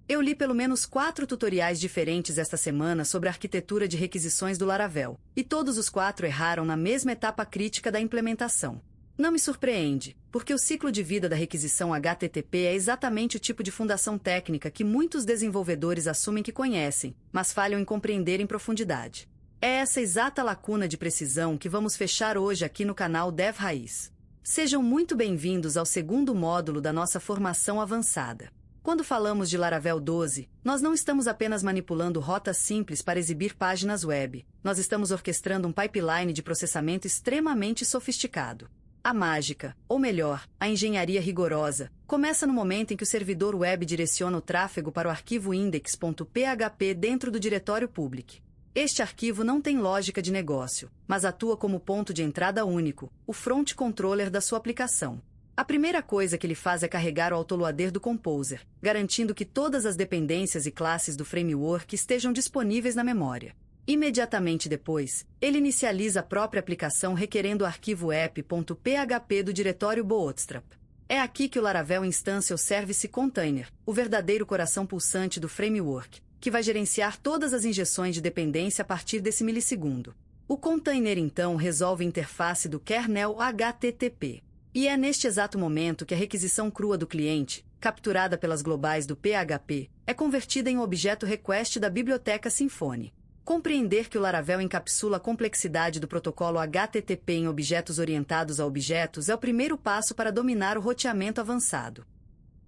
Eu li pelo menos 4 tutoriais diferentes esta semana sobre a arquitetura de requisições do Laravel, e todos os 4 erraram na mesma etapa crítica da implementação. Não me surpreende, porque o ciclo de vida da requisição HTTP é exatamente o tipo de fundação técnica que muitos desenvolvedores assumem que conhecem, mas falham em compreender em profundidade. É essa exata lacuna de precisão que vamos fechar hoje aqui no canal Dev Raiz. Sejam muito bem-vindos ao segundo módulo da nossa formação avançada. Quando falamos de Laravel 12, nós não estamos apenas manipulando rotas simples para exibir páginas web, nós estamos orquestrando um pipeline de processamento extremamente sofisticado. A mágica, ou melhor, a engenharia rigorosa, começa no momento em que o servidor web direciona o tráfego para o arquivo index.php dentro do diretório public. Este arquivo não tem lógica de negócio, mas atua como ponto de entrada único, o front controller da sua aplicação. A primeira coisa que ele faz é carregar o autoloader do Composer, garantindo que todas as dependências e classes do framework estejam disponíveis na memória. Imediatamente depois, ele inicializa a própria aplicação requerendo o arquivo app.php do diretório Bootstrap. É aqui que o Laravel Instance ou Service Container, o verdadeiro coração pulsante do framework, que vai gerenciar todas as injeções de dependência a partir desse milissegundo. O container então resolve a interface do kernel HTTP. E é neste exato momento que a requisição crua do cliente, capturada pelas globais do PHP, é convertida em um objeto request da biblioteca Symfony. Compreender que o Laravel encapsula a complexidade do protocolo HTTP em objetos orientados a objetos é o primeiro passo para dominar o roteamento avançado.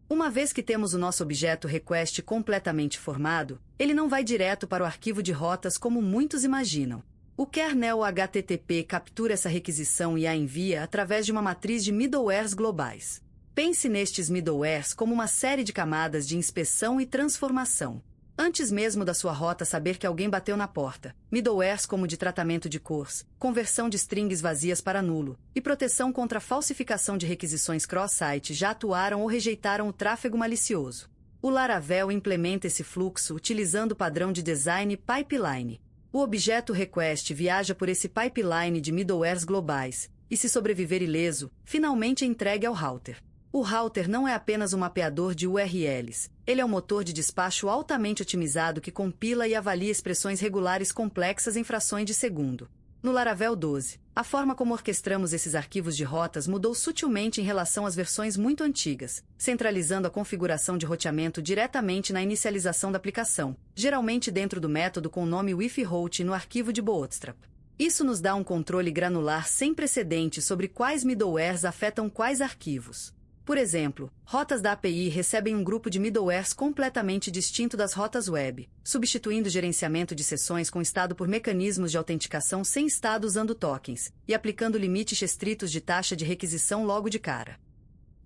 Uma vez que temos o nosso objeto request completamente formado, ele não vai direto para o arquivo de rotas como muitos imaginam. O kernel HTTP captura essa requisição e a envia através de uma matriz de middlewares globais. Pense nestes middlewares como uma série de camadas de inspeção e transformação. Antes mesmo da sua rota saber que alguém bateu na porta, middlewares como de tratamento de cores, conversão de strings vazias para nulo, e proteção contra a falsificação de requisições cross-site já atuaram ou rejeitaram o tráfego malicioso. O Laravel implementa esse fluxo utilizando o padrão de design pipeline. O objeto request viaja por esse pipeline de middlewares globais, e se sobreviver ileso, finalmente é entregue ao router. O router não é apenas um mapeador de URLs, ele é um motor de despacho altamente otimizado que compila e avalia expressões regulares complexas em frações de segundo. No Laravel 12, a forma como orquestramos esses arquivos de rotas mudou sutilmente em relação às versões muito antigas, centralizando a configuração de roteamento diretamente na inicialização da aplicação, geralmente dentro do método com o nome wifroute no arquivo de Bootstrap. Isso nos dá um controle granular sem precedentes sobre quais middlewares afetam quais arquivos. Por exemplo, rotas da API recebem um grupo de middlewares completamente distinto das rotas web, substituindo o gerenciamento de sessões com estado por mecanismos de autenticação sem estado usando tokens, e aplicando limites restritos de taxa de requisição logo de cara.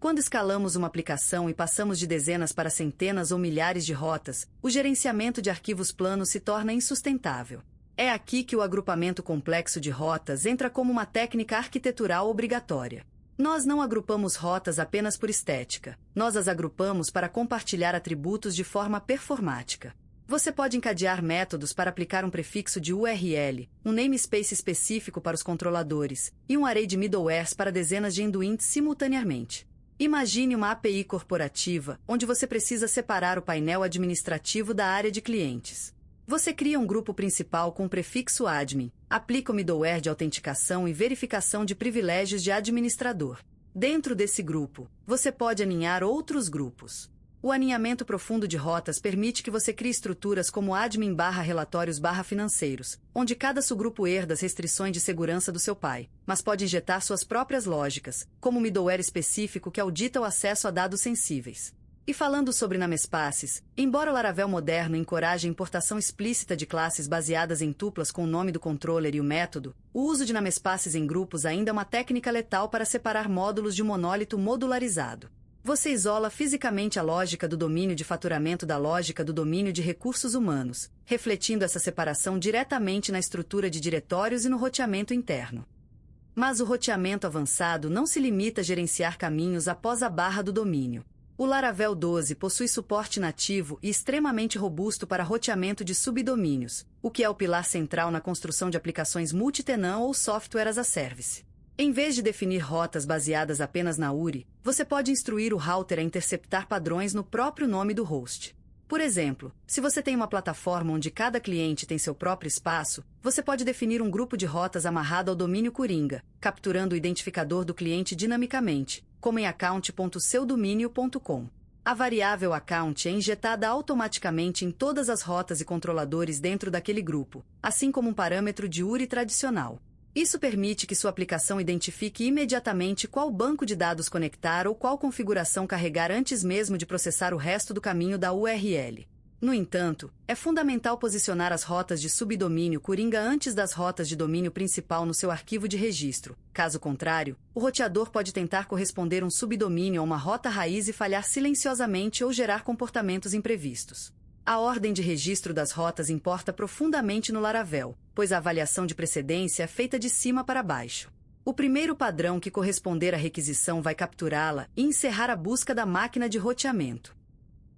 Quando escalamos uma aplicação e passamos de dezenas para centenas ou milhares de rotas, o gerenciamento de arquivos planos se torna insustentável. É aqui que o agrupamento complexo de rotas entra como uma técnica arquitetural obrigatória. Nós não agrupamos rotas apenas por estética, nós as agrupamos para compartilhar atributos de forma performática. Você pode encadear métodos para aplicar um prefixo de URL, um namespace específico para os controladores, e um array de middlewares para dezenas de endpoints simultaneamente. Imagine uma API corporativa, onde você precisa separar o painel administrativo da área de clientes. Você cria um grupo principal com o prefixo admin, aplica o middleware de autenticação e verificação de privilégios de administrador. Dentro desse grupo, você pode aninhar outros grupos. O aninhamento profundo de rotas permite que você crie estruturas como admin/relatórios/financeiros, onde cada subgrupo herda as restrições de segurança do seu pai, mas pode injetar suas próprias lógicas, como um middleware específico que audita o acesso a dados sensíveis. E falando sobre namespaces, embora o Laravel moderno encoraje a importação explícita de classes baseadas em tuplas com o nome do controller e o método, o uso de namespaces em grupos ainda é uma técnica letal para separar módulos de um monólito modularizado. Você isola fisicamente a lógica do domínio de faturamento da lógica do domínio de recursos humanos, refletindo essa separação diretamente na estrutura de diretórios e no roteamento interno. Mas o roteamento avançado não se limita a gerenciar caminhos após a barra do domínio. O Laravel 12 possui suporte nativo e extremamente robusto para roteamento de subdomínios, o que é o pilar central na construção de aplicações multitenant ou software as a service. Em vez de definir rotas baseadas apenas na URI, você pode instruir o router a interceptar padrões no próprio nome do host. Por exemplo, se você tem uma plataforma onde cada cliente tem seu próprio espaço, você pode definir um grupo de rotas amarrado ao domínio Coringa, capturando o identificador do cliente dinamicamente, como em account.seudominio.com. A variável account é injetada automaticamente em todas as rotas e controladores dentro daquele grupo, assim como um parâmetro de URI tradicional. Isso permite que sua aplicação identifique imediatamente qual banco de dados conectar ou qual configuração carregar antes mesmo de processar o resto do caminho da URL. No entanto, é fundamental posicionar as rotas de subdomínio Coringa antes das rotas de domínio principal no seu arquivo de registro. Caso contrário, o roteador pode tentar corresponder um subdomínio a uma rota raiz e falhar silenciosamente ou gerar comportamentos imprevistos. A ordem de registro das rotas importa profundamente no Laravel, pois a avaliação de precedência é feita de cima para baixo. O primeiro padrão que corresponder à requisição vai capturá-la e encerrar a busca da máquina de roteamento.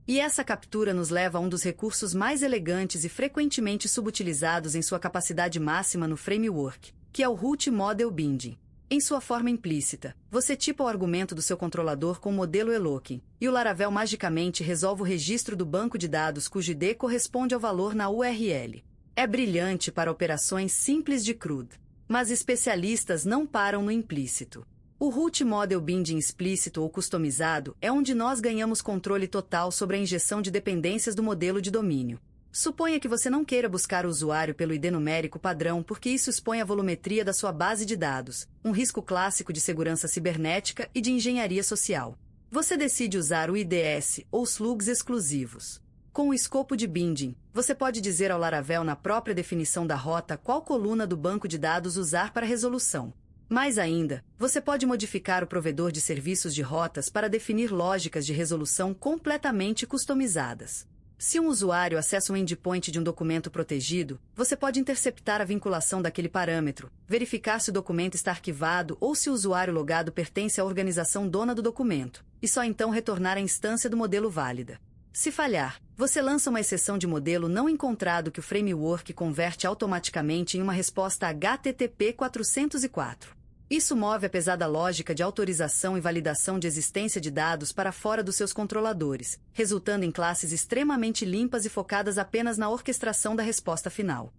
E essa captura nos leva a um dos recursos mais elegantes e frequentemente subutilizados em sua capacidade máxima no framework, que é o Route Model Binding. Em sua forma implícita, você tipa o argumento do seu controlador com o modelo Eloquim, e o Laravel magicamente resolve o registro do banco de dados cujo ID corresponde ao valor na URL. É brilhante para operações simples de CRUD. Mas especialistas não param no implícito. O Route Model Binding explícito ou customizado é onde nós ganhamos controle total sobre a injeção de dependências do modelo de domínio. Suponha que você não queira buscar o usuário pelo ID numérico padrão porque isso expõe a volumetria da sua base de dados, um risco clássico de segurança cibernética e de engenharia social. Você decide usar o IDS ou slugs exclusivos. Com o escopo de binding, você pode dizer ao Laravel na própria definição da rota qual coluna do banco de dados usar para resolução. Mais ainda, você pode modificar o provedor de serviços de rotas para definir lógicas de resolução completamente customizadas. Se um usuário acessa um endpoint de um documento protegido, você pode interceptar a vinculação daquele parâmetro, verificar se o documento está arquivado ou se o usuário logado pertence à organização dona do documento, e só então retornar a instância do modelo válida. Se falhar, você lança uma exceção de modelo não encontrado que o framework converte automaticamente em uma resposta HTTP 404. Isso move a pesada lógica de autorização e validação de existência de dados para fora dos seus controladores, resultando em classes extremamente limpas e focadas apenas na orquestração da resposta final.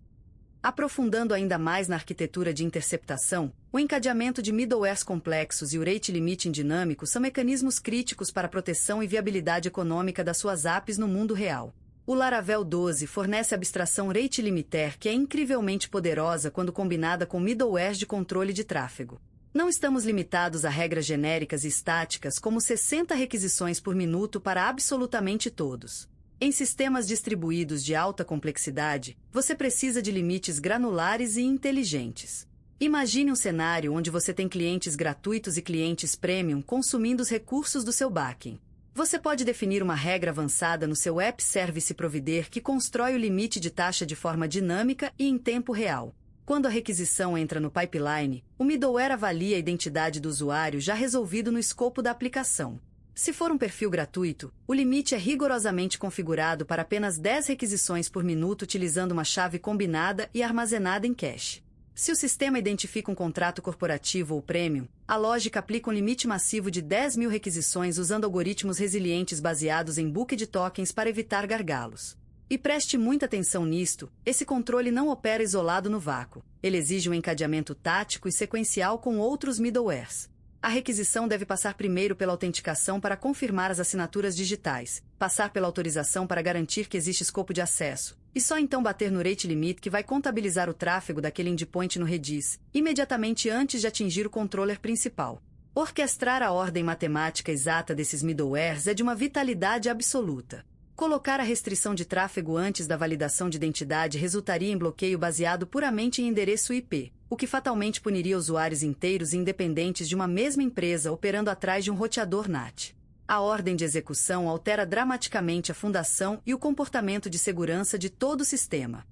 Aprofundando ainda mais na arquitetura de interceptação, o encadeamento de middlewares complexos e o rate limiting dinâmico são mecanismos críticos para a proteção e viabilidade econômica das suas APIs no mundo real. O Laravel 12 fornece a abstração rate limiter que é incrivelmente poderosa quando combinada com middlewares de controle de tráfego. Não estamos limitados a regras genéricas e estáticas como 60 requisições por minuto para absolutamente todos. Em sistemas distribuídos de alta complexidade, você precisa de limites granulares e inteligentes. Imagine um cenário onde você tem clientes gratuitos e clientes premium consumindo os recursos do seu backend. Você pode definir uma regra avançada no seu App Service Provider que constrói o limite de taxa de forma dinâmica e em tempo real. Quando a requisição entra no pipeline, o middleware avalia a identidade do usuário já resolvido no escopo da aplicação. Se for um perfil gratuito, o limite é rigorosamente configurado para apenas 10 requisições por minuto utilizando uma chave combinada e armazenada em cache. Se o sistema identifica um contrato corporativo ou premium, a lógica aplica um limite massivo de 10.000 requisições usando algoritmos resilientes baseados em bucket tokens para evitar gargalos. E preste muita atenção nisto, esse controle não opera isolado no vácuo. Ele exige um encadeamento tático e sequencial com outros middlewares. A requisição deve passar primeiro pela autenticação para confirmar as assinaturas digitais, passar pela autorização para garantir que existe escopo de acesso, e só então bater no rate limit que vai contabilizar o tráfego daquele endpoint no Redis, imediatamente antes de atingir o controller principal. Orquestrar a ordem matemática exata desses middlewares é de uma vitalidade absoluta. Colocar a restrição de tráfego antes da validação de identidade resultaria em bloqueio baseado puramente em endereço IP, o que fatalmente puniria usuários inteiros e independentes de uma mesma empresa operando atrás de um roteador NAT. A ordem de execução altera dramaticamente a fundação e o comportamento de segurança de todo o sistema.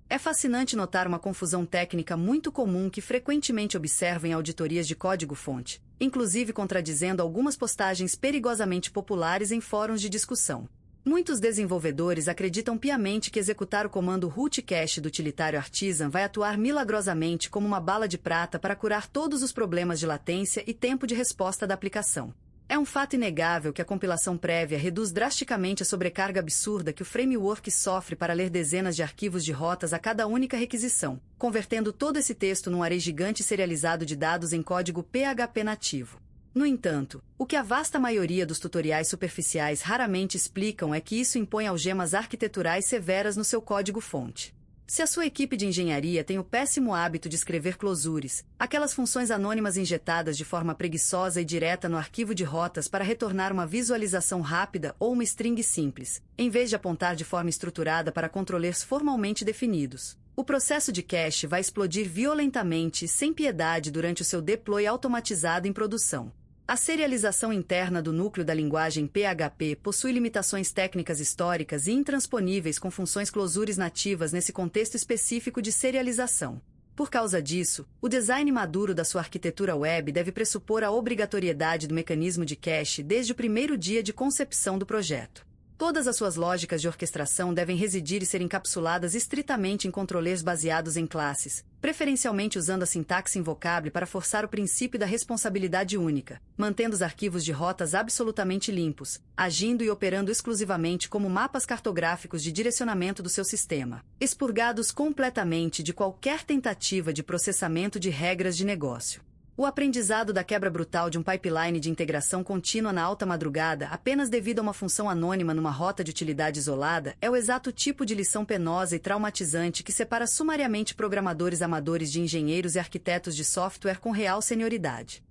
É fascinante notar uma confusão técnica muito comum que frequentemente observo em auditorias de código-fonte, inclusive contradizendo algumas postagens perigosamente populares em fóruns de discussão. Muitos desenvolvedores acreditam piamente que executar o comando root cache do utilitário Artisan vai atuar milagrosamente como uma bala de prata para curar todos os problemas de latência e tempo de resposta da aplicação. É um fato inegável que a compilação prévia reduz drasticamente a sobrecarga absurda que o framework sofre para ler dezenas de arquivos de rotas a cada única requisição, convertendo todo esse texto num array gigante serializado de dados em código PHP nativo. No entanto, o que a vasta maioria dos tutoriais superficiais raramente explicam é que isso impõe algemas arquiteturais severas no seu código-fonte. Se a sua equipe de engenharia tem o péssimo hábito de escrever closures, aquelas funções anônimas injetadas de forma preguiçosa e direta no arquivo de rotas para retornar uma visualização rápida ou uma string simples, em vez de apontar de forma estruturada para controllers formalmente definidos, o processo de cache vai explodir violentamente e sem piedade durante o seu deploy automatizado em produção. A serialização interna do núcleo da linguagem PHP possui limitações técnicas históricas e intransponíveis com funções closures nativas nesse contexto específico de serialização. Por causa disso, o design maduro da sua arquitetura web deve pressupor a obrigatoriedade do mecanismo de cache desde o primeiro dia de concepção do projeto. Todas as suas lógicas de orquestração devem residir e ser encapsuladas estritamente em controllers baseados em classes, preferencialmente usando a sintaxe invocable para forçar o princípio da responsabilidade única, mantendo os arquivos de rotas absolutamente limpos, agindo e operando exclusivamente como mapas cartográficos de direcionamento do seu sistema, expurgados completamente de qualquer tentativa de processamento de regras de negócio. O aprendizado da quebra brutal de um pipeline de integração contínua na alta madrugada apenas devido a uma função anônima numa rota de utilidade isolada é o exato tipo de lição penosa e traumatizante que separa sumariamente programadores amadores de engenheiros e arquitetos de software com real senioridade.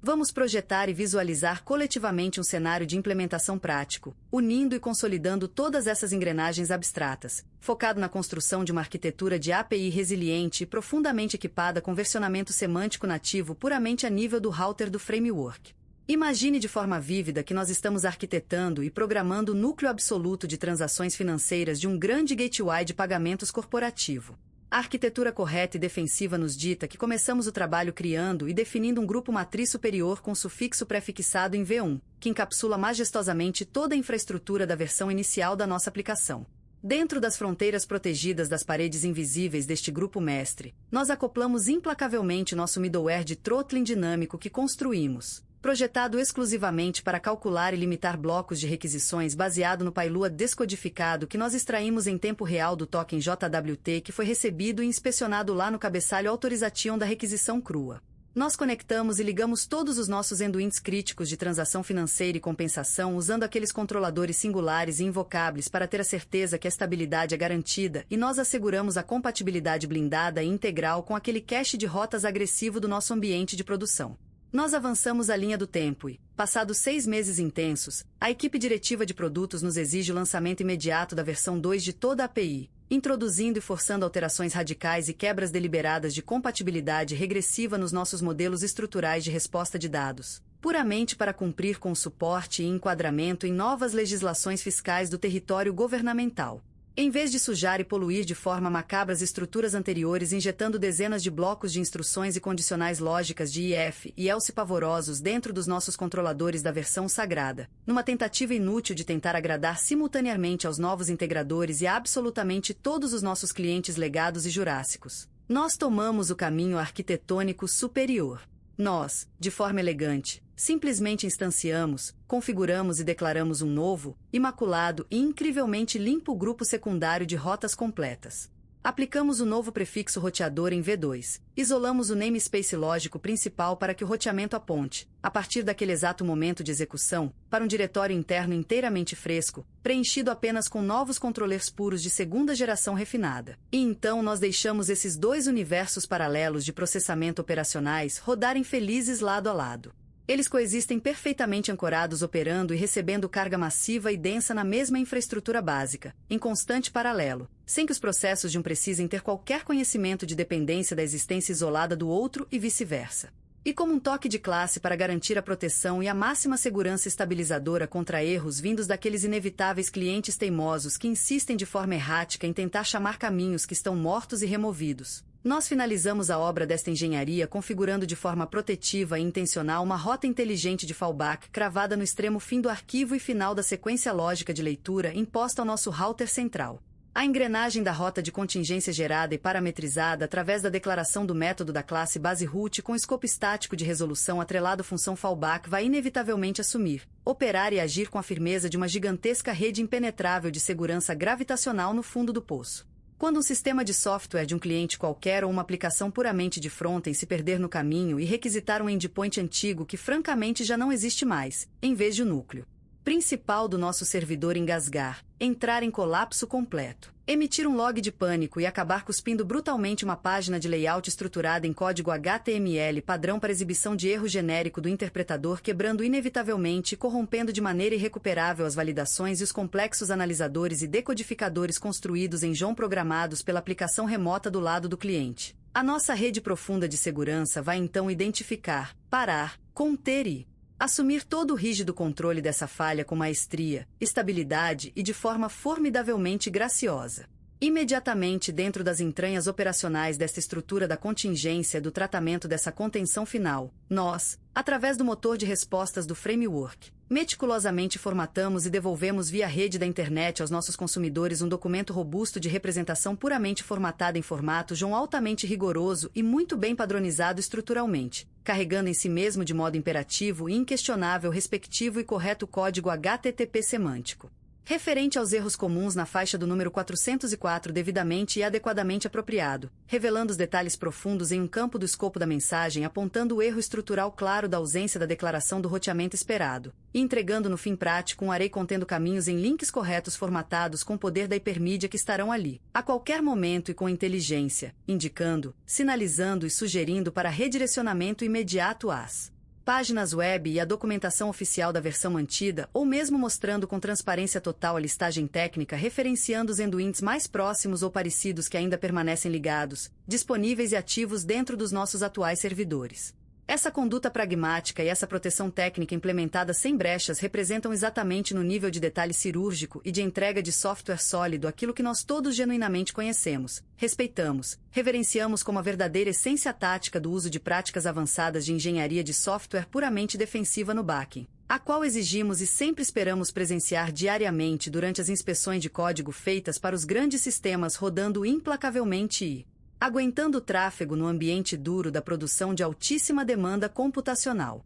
Vamos projetar e visualizar coletivamente um cenário de implementação prático, unindo e consolidando todas essas engrenagens abstratas, focado na construção de uma arquitetura de API resiliente e profundamente equipada com versionamento semântico nativo puramente a nível do router do framework. Imagine de forma vívida que nós estamos arquitetando e programando o núcleo absoluto de transações financeiras de um grande gateway de pagamentos corporativo. A arquitetura correta e defensiva nos dita que começamos o trabalho criando e definindo um grupo matriz superior com sufixo prefixado em V1, que encapsula majestosamente toda a infraestrutura da versão inicial da nossa aplicação. Dentro das fronteiras protegidas das paredes invisíveis deste grupo mestre, nós acoplamos implacavelmente nosso middleware de throttling dinâmico que construímos, projetado exclusivamente para calcular e limitar blocos de requisições baseado no PyLua descodificado que nós extraímos em tempo real do token JWT que foi recebido e inspecionado lá no cabeçalho Authorization da requisição crua. Nós conectamos e ligamos todos os nossos endpoints críticos de transação financeira e compensação usando aqueles controladores singulares e invocáveis para ter a certeza que a estabilidade é garantida e nós asseguramos a compatibilidade blindada e integral com aquele cache de rotas agressivo do nosso ambiente de produção. Nós avançamos a linha do tempo e, passados 6 meses intensos, a equipe diretiva de produtos nos exige o lançamento imediato da versão 2 de toda a API, introduzindo e forçando alterações radicais e quebras deliberadas de compatibilidade regressiva nos nossos modelos estruturais de resposta de dados, puramente para cumprir com o suporte e enquadramento em novas legislações fiscais do território governamental. Em vez de sujar e poluir de forma macabra as estruturas anteriores injetando dezenas de blocos de instruções e condicionais lógicas de IF e else pavorosos dentro dos nossos controladores da versão sagrada, numa tentativa inútil de tentar agradar simultaneamente aos novos integradores e a absolutamente todos os nossos clientes legados e jurássicos, nós tomamos o caminho arquitetônico superior. Nós, de forma elegante, simplesmente instanciamos, configuramos e declaramos um novo, imaculado e incrivelmente limpo grupo secundário de rotas completas. Aplicamos o novo prefixo roteador em V2, isolamos o namespace lógico principal para que o roteamento aponte, a partir daquele exato momento de execução, para um diretório interno inteiramente fresco, preenchido apenas com novos controllers puros de segunda geração refinada. E então nós deixamos esses dois universos paralelos de processamento operacionais rodarem felizes lado a lado. Eles coexistem perfeitamente ancorados operando e recebendo carga massiva e densa na mesma infraestrutura básica, em constante paralelo, sem que os processos de um precisem ter qualquer conhecimento de dependência da existência isolada do outro e vice-versa. E como um toque de classe para garantir a proteção e a máxima segurança estabilizadora contra erros vindos daqueles inevitáveis clientes teimosos que insistem de forma errática em tentar chamar caminhos que estão mortos e removidos. Nós finalizamos a obra desta engenharia configurando de forma protetiva e intencional uma rota inteligente de fallback cravada no extremo fim do arquivo e final da sequência lógica de leitura imposta ao nosso router central. A engrenagem da rota de contingência gerada e parametrizada através da declaração do método da classe base root com escopo estático de resolução atrelado função fallback vai inevitavelmente assumir, operar e agir com a firmeza de uma gigantesca rede impenetrável de segurança gravitacional no fundo do poço. Quando um sistema de software de um cliente qualquer ou uma aplicação puramente de front-end se perder no caminho e requisitar um endpoint antigo que francamente já não existe mais, em vez de o núcleo principal do nosso servidor engasgar, entrar em colapso completo, emitir um log de pânico e acabar cuspindo brutalmente uma página de layout estruturada em código HTML padrão para exibição de erro genérico do interpretador, quebrando inevitavelmente e corrompendo de maneira irrecuperável as validações e os complexos analisadores e decodificadores construídos em JON programados pela aplicação remota do lado do cliente. A nossa rede profunda de segurança vai então identificar, parar, conter e assumir todo o rígido controle dessa falha com maestria, estabilidade e de forma formidavelmente graciosa. Imediatamente dentro das entranhas operacionais desta estrutura da contingência do tratamento dessa contenção final, nós, através do motor de respostas do framework, meticulosamente formatamos e devolvemos via rede da internet aos nossos consumidores um documento robusto de representação puramente formatada em formato JON altamente rigoroso e muito bem padronizado estruturalmente, carregando em si mesmo de modo imperativo e inquestionável respectivo e correto código HTTP semântico, referente aos erros comuns na faixa do número 404 devidamente e adequadamente apropriado, revelando os detalhes profundos em um campo do escopo da mensagem apontando o erro estrutural claro da ausência da declaração do roteamento esperado, e entregando no fim prático um array contendo caminhos em links corretos formatados com o poder da hipermídia que estarão ali, a qualquer momento e com inteligência, indicando, sinalizando e sugerindo para redirecionamento imediato às páginas web e a documentação oficial da versão mantida, ou mesmo mostrando com transparência total a listagem técnica referenciando os endpoints mais próximos ou parecidos que ainda permanecem ligados, disponíveis e ativos dentro dos nossos atuais servidores. Essa conduta pragmática e essa proteção técnica implementada sem brechas representam exatamente no nível de detalhe cirúrgico e de entrega de software sólido aquilo que nós todos genuinamente conhecemos, respeitamos, reverenciamos como a verdadeira essência tática do uso de práticas avançadas de engenharia de software puramente defensiva no back-end, a qual exigimos e sempre esperamos presenciar diariamente durante as inspeções de código feitas para os grandes sistemas rodando implacavelmente e aguentando o tráfego no ambiente duro da produção de altíssima demanda computacional.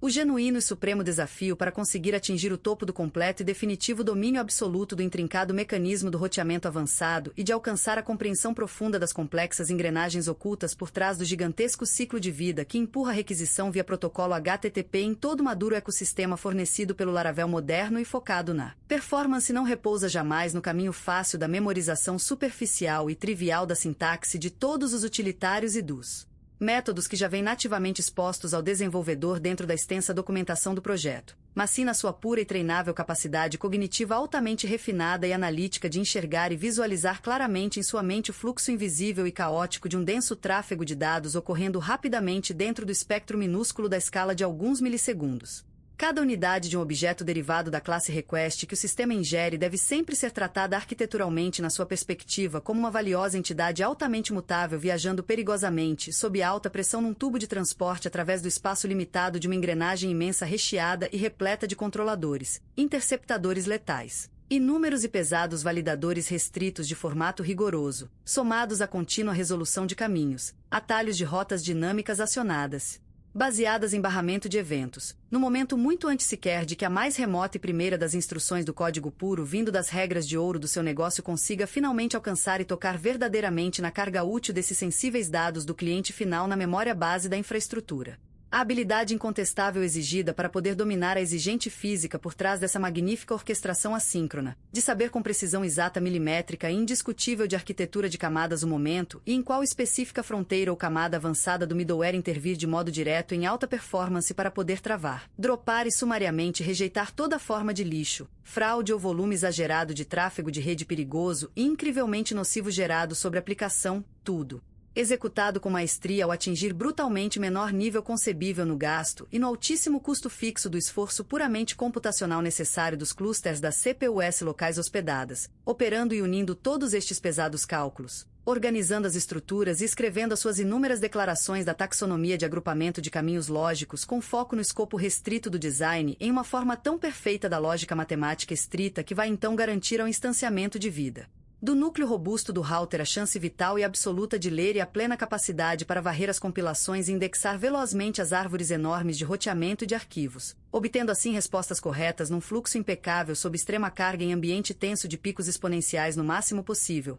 O genuíno e supremo desafio para conseguir atingir o topo do completo e definitivo domínio absoluto do intrincado mecanismo do roteamento avançado e de alcançar a compreensão profunda das complexas engrenagens ocultas por trás do gigantesco ciclo de vida que empurra a requisição via protocolo HTTP em todo o maduro ecossistema fornecido pelo Laravel moderno e focado na performance não repousa jamais no caminho fácil da memorização superficial e trivial da sintaxe de todos os utilitários e dos métodos que já vêm nativamente expostos ao desenvolvedor dentro da extensa documentação do projeto, mas sim na sua pura e treinável capacidade cognitiva altamente refinada e analítica de enxergar e visualizar claramente em sua mente o fluxo invisível e caótico de um denso tráfego de dados ocorrendo rapidamente dentro do espectro minúsculo da escala de alguns milissegundos. Cada unidade de um objeto derivado da classe request que o sistema ingere deve sempre ser tratada arquiteturalmente na sua perspectiva como uma valiosa entidade altamente mutável viajando perigosamente, sob alta pressão num tubo de transporte através do espaço limitado de uma engrenagem imensa recheada e repleta de controladores, interceptadores letais, inúmeros e pesados validadores restritos de formato rigoroso, somados à contínua resolução de caminhos, atalhos de rotas dinâmicas acionadas, baseadas em barramento de eventos, no momento muito antes sequer de que a mais remota e primeira das instruções do código puro vindo das regras de ouro do seu negócio consiga finalmente alcançar e tocar verdadeiramente na carga útil desses sensíveis dados do cliente final na memória base da infraestrutura. A habilidade incontestável exigida para poder dominar a exigente física por trás dessa magnífica orquestração assíncrona, de saber com precisão exata milimétrica e indiscutível de arquitetura de camadas o momento e em qual específica fronteira ou camada avançada do middleware intervir de modo direto em alta performance para poder travar, dropar e sumariamente rejeitar toda forma de lixo, fraude ou volume exagerado de tráfego de rede perigoso e incrivelmente nocivo gerado sobre a aplicação, tudo executado com maestria ao atingir brutalmente menor nível concebível no gasto e no altíssimo custo fixo do esforço puramente computacional necessário dos clusters das CPUs locais hospedadas, operando e unindo todos estes pesados cálculos, organizando as estruturas e escrevendo as suas inúmeras declarações da taxonomia de agrupamento de caminhos lógicos com foco no escopo restrito do design em uma forma tão perfeita da lógica matemática estrita que vai então garantir ao instanciamento de vida Do núcleo robusto do router a chance vital e absoluta de ler e a plena capacidade para varrer as compilações e indexar velozmente as árvores enormes de roteamento e de arquivos, obtendo assim respostas corretas num fluxo impecável sob extrema carga em ambiente tenso de picos exponenciais no máximo possível.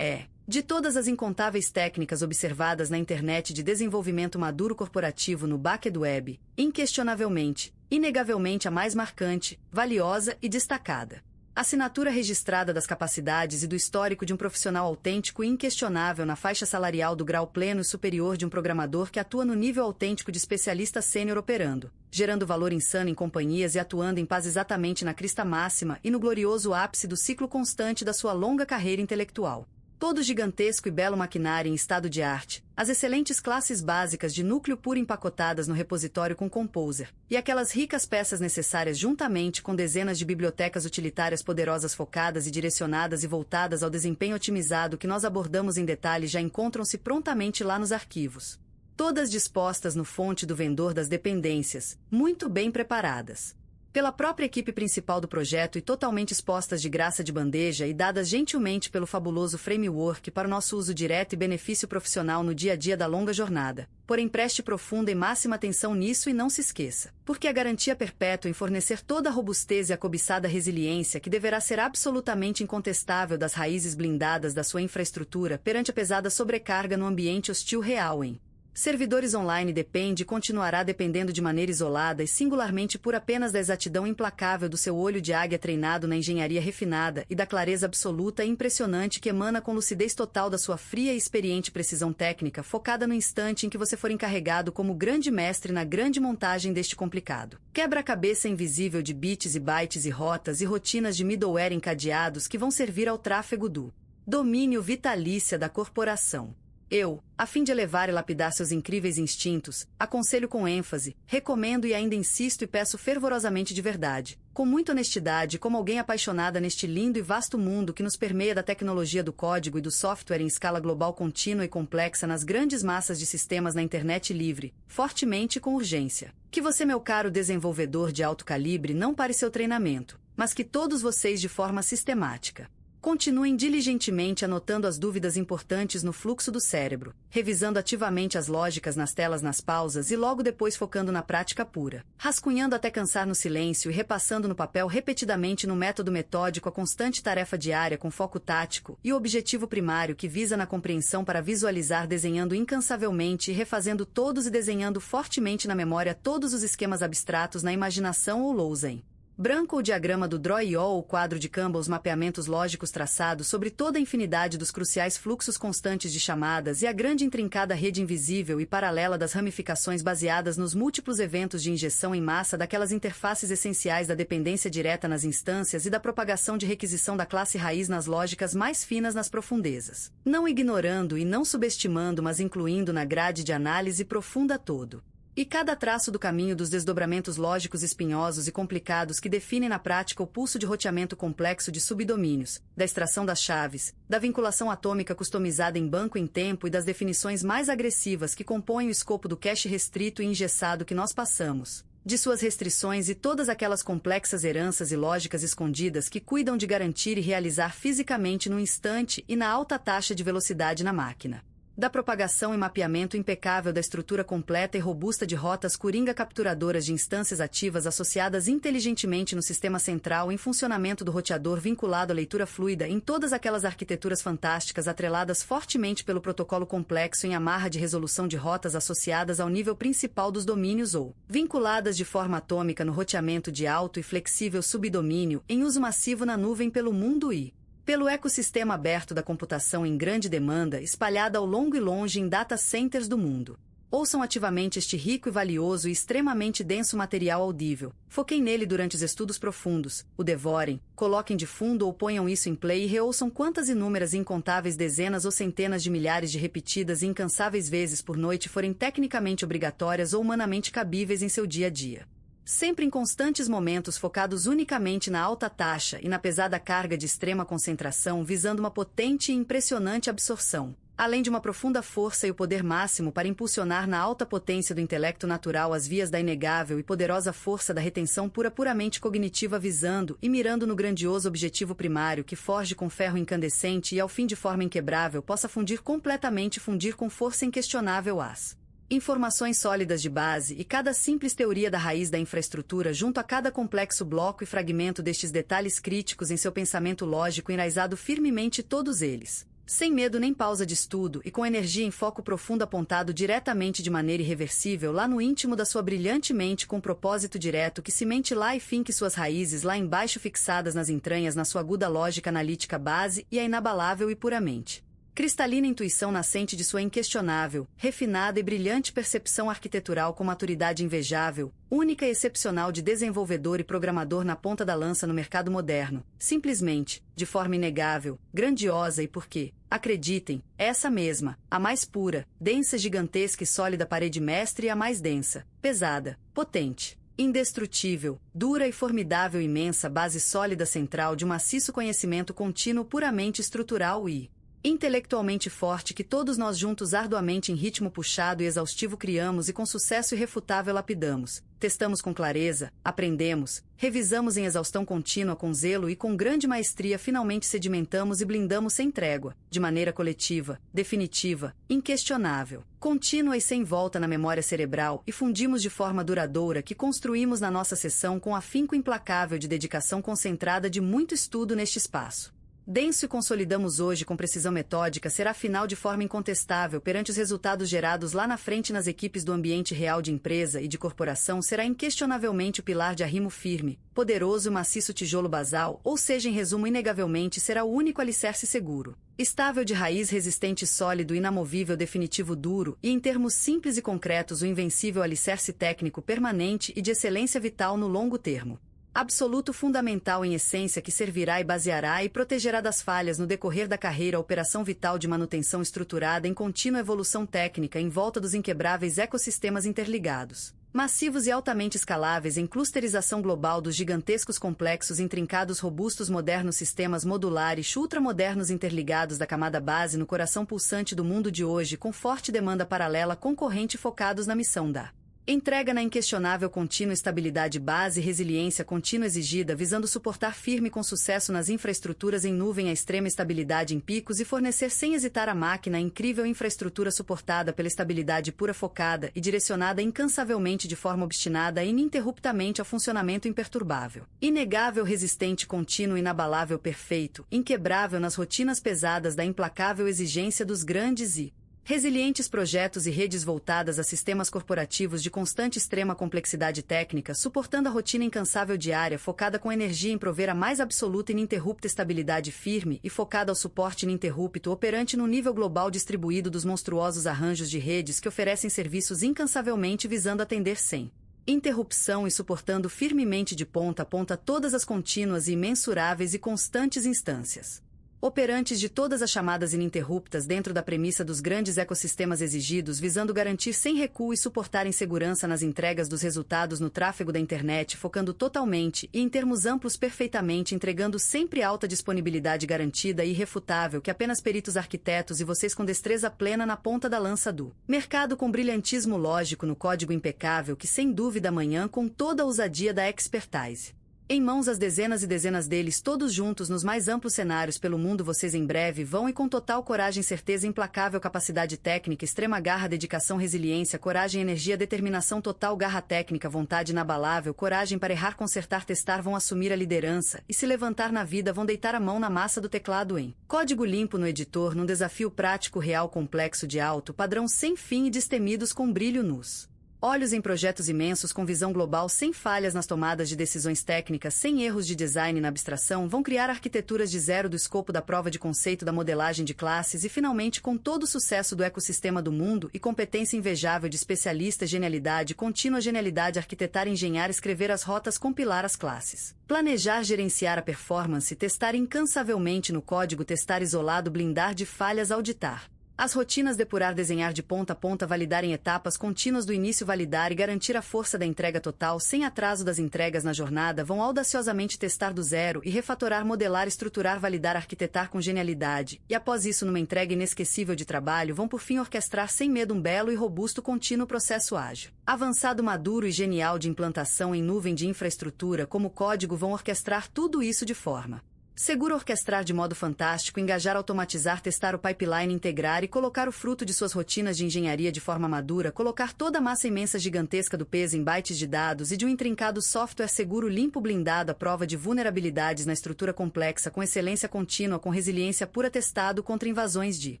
De todas as incontáveis técnicas observadas na internet de desenvolvimento maduro corporativo no back-end web, inquestionavelmente, inegavelmente a mais marcante, valiosa e destacada. Assinatura registrada das capacidades e do histórico de um profissional autêntico e inquestionável na faixa salarial do grau pleno e superior de um programador que atua no nível autêntico de especialista sênior operando, gerando valor insano em companhias e atuando em paz exatamente na crista máxima e no glorioso ápice do ciclo constante da sua longa carreira intelectual. Todo gigantesco e belo maquinário em estado de arte, as excelentes classes básicas de núcleo puro empacotadas no repositório com Composer, e aquelas ricas peças necessárias juntamente com dezenas de bibliotecas utilitárias poderosas focadas e direcionadas e voltadas ao desempenho otimizado que nós abordamos em detalhe já encontram-se prontamente lá nos arquivos. Todas dispostas no fonte do vendedor das dependências, muito bem preparadas pela própria equipe principal do projeto e totalmente expostas de graça de bandeja e dadas gentilmente pelo fabuloso framework para o nosso uso direto e benefício profissional no dia a dia da longa jornada. Porém, preste profunda e máxima atenção nisso e não se esqueça, porque a garantia perpétua em fornecer toda a robustez e a cobiçada resiliência que deverá ser absolutamente incontestável das raízes blindadas da sua infraestrutura perante a pesada sobrecarga no ambiente hostil real em servidores online depende e continuará dependendo de maneira isolada e singularmente por apenas da exatidão implacável do seu olho de águia treinado na engenharia refinada e da clareza absoluta e impressionante que emana com lucidez total da sua fria e experiente precisão técnica focada no instante em que você for encarregado como grande mestre na grande montagem deste complicado quebra-cabeça invisível de bits e bytes e rotas e rotinas de middleware encadeados que vão servir ao tráfego do domínio vitalícia da corporação. Eu, a fim de elevar e lapidar seus incríveis instintos, aconselho com ênfase, recomendo e ainda insisto e peço fervorosamente de verdade, com muita honestidade como alguém apaixonada neste lindo e vasto mundo que nos permeia da tecnologia do código e do software em escala global contínua e complexa nas grandes massas de sistemas na internet livre, fortemente e com urgência. Que você, meu caro desenvolvedor de alto calibre, não pare seu treinamento, mas que todos vocês de forma sistemática continuem diligentemente anotando as dúvidas importantes no fluxo do cérebro, revisando ativamente as lógicas nas telas nas pausas e logo depois focando na prática pura, rascunhando até cansar no silêncio e repassando no papel repetidamente no método metódico a constante tarefa diária com foco tático e o objetivo primário que visa na compreensão para visualizar desenhando incansavelmente e refazendo todos e desenhando fortemente na memória todos os esquemas abstratos na imaginação ou lousa em branco ou diagrama do Draw-io ou quadro de Campbell os mapeamentos lógicos traçados sobre toda a infinidade dos cruciais fluxos constantes de chamadas e a grande intrincada rede invisível e paralela das ramificações baseadas nos múltiplos eventos de injeção em massa daquelas interfaces essenciais da dependência direta nas instâncias e da propagação de requisição da classe raiz nas lógicas mais finas nas profundezas, não ignorando e não subestimando mas incluindo na grade de análise profunda todo. E cada traço do caminho dos desdobramentos lógicos espinhosos e complicados que definem na prática o pulso de roteamento complexo de subdomínios, da extração das chaves, da vinculação atômica customizada em banco em tempo e das definições mais agressivas que compõem o escopo do cache restrito e engessado que nós passamos, de suas restrições e todas aquelas complexas heranças e lógicas escondidas que cuidam de garantir e realizar fisicamente no instante e na alta taxa de velocidade na máquina. Da propagação e mapeamento impecável da estrutura completa e robusta de rotas coringa capturadoras de instâncias ativas associadas inteligentemente no sistema central em funcionamento do roteador vinculado à leitura fluida em todas aquelas arquiteturas fantásticas atreladas fortemente pelo protocolo complexo em amarra de resolução de rotas associadas ao nível principal dos domínios ou vinculadas de forma atômica no roteamento de alto e flexível subdomínio em uso massivo na nuvem pelo mundo e pelo ecossistema aberto da computação em grande demanda, espalhada ao longo e longe em data centers do mundo. Ouçam ativamente este rico e valioso e extremamente denso material audível. Foquem nele durante os estudos profundos, o devorem, coloquem de fundo ou ponham isso em play e reouçam quantas inúmeras e incontáveis dezenas ou centenas de milhares de repetidas e incansáveis vezes por noite forem tecnicamente obrigatórias ou humanamente cabíveis em seu dia a dia. Sempre em constantes momentos focados unicamente na alta taxa e na pesada carga de extrema concentração visando uma potente e impressionante absorção. Além de uma profunda força e o poder máximo para impulsionar na alta potência do intelecto natural as vias da inegável e poderosa força da retenção puramente cognitiva visando e mirando no grandioso objetivo primário que forge com ferro incandescente e ao fim de forma inquebrável possa fundir com força inquestionável as informações sólidas de base e cada simples teoria da raiz da infraestrutura junto a cada complexo bloco e fragmento destes detalhes críticos em seu pensamento lógico enraizado firmemente todos eles. Sem medo nem pausa de estudo e com energia em foco profundo apontado diretamente de maneira irreversível lá no íntimo da sua brilhante mente com propósito direto que cimente lá e finque suas raízes lá embaixo fixadas nas entranhas na sua aguda lógica analítica base e a inabalável e puramente cristalina intuição nascente de sua inquestionável, refinada e brilhante percepção arquitetural com maturidade invejável, única e excepcional de desenvolvedor e programador na ponta da lança no mercado moderno, simplesmente, de forma inegável, grandiosa e porque, acreditem, essa mesma, a mais pura, densa, gigantesca e sólida parede mestre e a mais densa, pesada, potente, indestrutível, dura e formidável imensa base sólida central de um maciço conhecimento contínuo puramente estrutural e intelectualmente forte que todos nós juntos arduamente em ritmo puxado e exaustivo criamos e com sucesso irrefutável lapidamos, testamos com clareza, aprendemos, revisamos em exaustão contínua com zelo e com grande maestria finalmente sedimentamos e blindamos sem trégua, de maneira coletiva, definitiva, inquestionável, contínua e sem volta na memória cerebral e fundimos de forma duradoura que construímos na nossa sessão com afinco implacável de dedicação concentrada de muito estudo neste espaço denso e consolidamos hoje com precisão metódica será final de forma incontestável perante os resultados gerados lá na frente nas equipes do ambiente real de empresa e de corporação será inquestionavelmente o pilar de arrimo firme, poderoso e maciço tijolo basal, ou seja em resumo inegavelmente será o único alicerce seguro, estável de raiz resistente sólido inamovível definitivo duro e em termos simples e concretos o invencível alicerce técnico permanente e de excelência vital no longo termo. Absoluto fundamental em essência que servirá e baseará e protegerá das falhas no decorrer da carreira a operação vital de manutenção estruturada em contínua evolução técnica em volta dos inquebráveis ecossistemas interligados, massivos e altamente escaláveis em clusterização global dos gigantescos complexos intrincados robustos modernos sistemas modulares ultramodernos interligados da camada base no coração pulsante do mundo de hoje com forte demanda paralela concorrente focados na missão da entrega na inquestionável contínua estabilidade base e resiliência contínua exigida visando suportar firme com sucesso nas infraestruturas em nuvem a extrema estabilidade em picos e fornecer sem hesitar à máquina a incrível infraestrutura suportada pela estabilidade pura focada e direcionada incansavelmente de forma obstinada e ininterruptamente ao funcionamento imperturbável, inegável resistente contínuo inabalável perfeito, inquebrável nas rotinas pesadas da implacável exigência dos grandes e resilientes projetos e redes voltadas a sistemas corporativos de constante extrema complexidade técnica, suportando a rotina incansável diária focada com energia em prover a mais absoluta e ininterrupta estabilidade firme e focada ao suporte ininterrupto operante no nível global distribuído dos monstruosos arranjos de redes que oferecem serviços incansavelmente visando atender sem interrupção e suportando firmemente de ponta a ponta todas as contínuas e imensuráveis e constantes instâncias operantes de todas as chamadas ininterruptas dentro da premissa dos grandes ecossistemas exigidos visando garantir sem recuo e suportar em segurança nas entregas dos resultados no tráfego da internet focando totalmente e em termos amplos perfeitamente entregando sempre alta disponibilidade garantida e irrefutável que apenas peritos arquitetos e vocês com destreza plena na ponta da lança do mercado com brilhantismo lógico no código impecável que sem dúvida amanhã com toda a ousadia da expertise. Em mãos as dezenas e dezenas deles todos juntos nos mais amplos cenários pelo mundo vocês em breve vão e com total coragem certeza implacável capacidade técnica extrema garra dedicação resiliência coragem energia determinação total garra técnica vontade inabalável coragem para errar consertar testar vão assumir a liderança e se levantar na vida vão deitar a mão na massa do teclado em código limpo no editor num desafio prático real complexo de alto padrão sem fim e destemidos com brilho nos olhos em projetos imensos com visão global sem falhas nas tomadas de decisões técnicas sem erros de design na abstração vão criar arquiteturas de zero do escopo da prova de conceito da modelagem de classes e finalmente com todo o sucesso do ecossistema do mundo e competência invejável de especialista genialidade contínua genialidade arquitetar engenhar escrever as rotas compilar as classes planejar gerenciar a performance testar incansavelmente no código testar isolado blindar de falhas auditar As rotinas depurar, desenhar de ponta a ponta, validar em etapas contínuas do início, validar e garantir a força da entrega total sem atraso das entregas na jornada vão audaciosamente testar do zero e refatorar, modelar, estruturar, validar, arquitetar com genialidade, e após isso numa entrega inesquecível de trabalho vão por fim orquestrar sem medo um belo e robusto contínuo processo ágil. Avançado, maduro e genial de implantação em nuvem de infraestrutura como código vão orquestrar tudo isso de forma seguro, orquestrar de modo fantástico, engajar, automatizar, testar o pipeline, integrar e colocar o fruto de suas rotinas de engenharia de forma madura, colocar toda a massa imensa gigantesca do peso em bytes de dados e de um intrincado software seguro, limpo, blindado à prova de vulnerabilidades na estrutura complexa, com excelência contínua, com resiliência pura, testado contra invasões de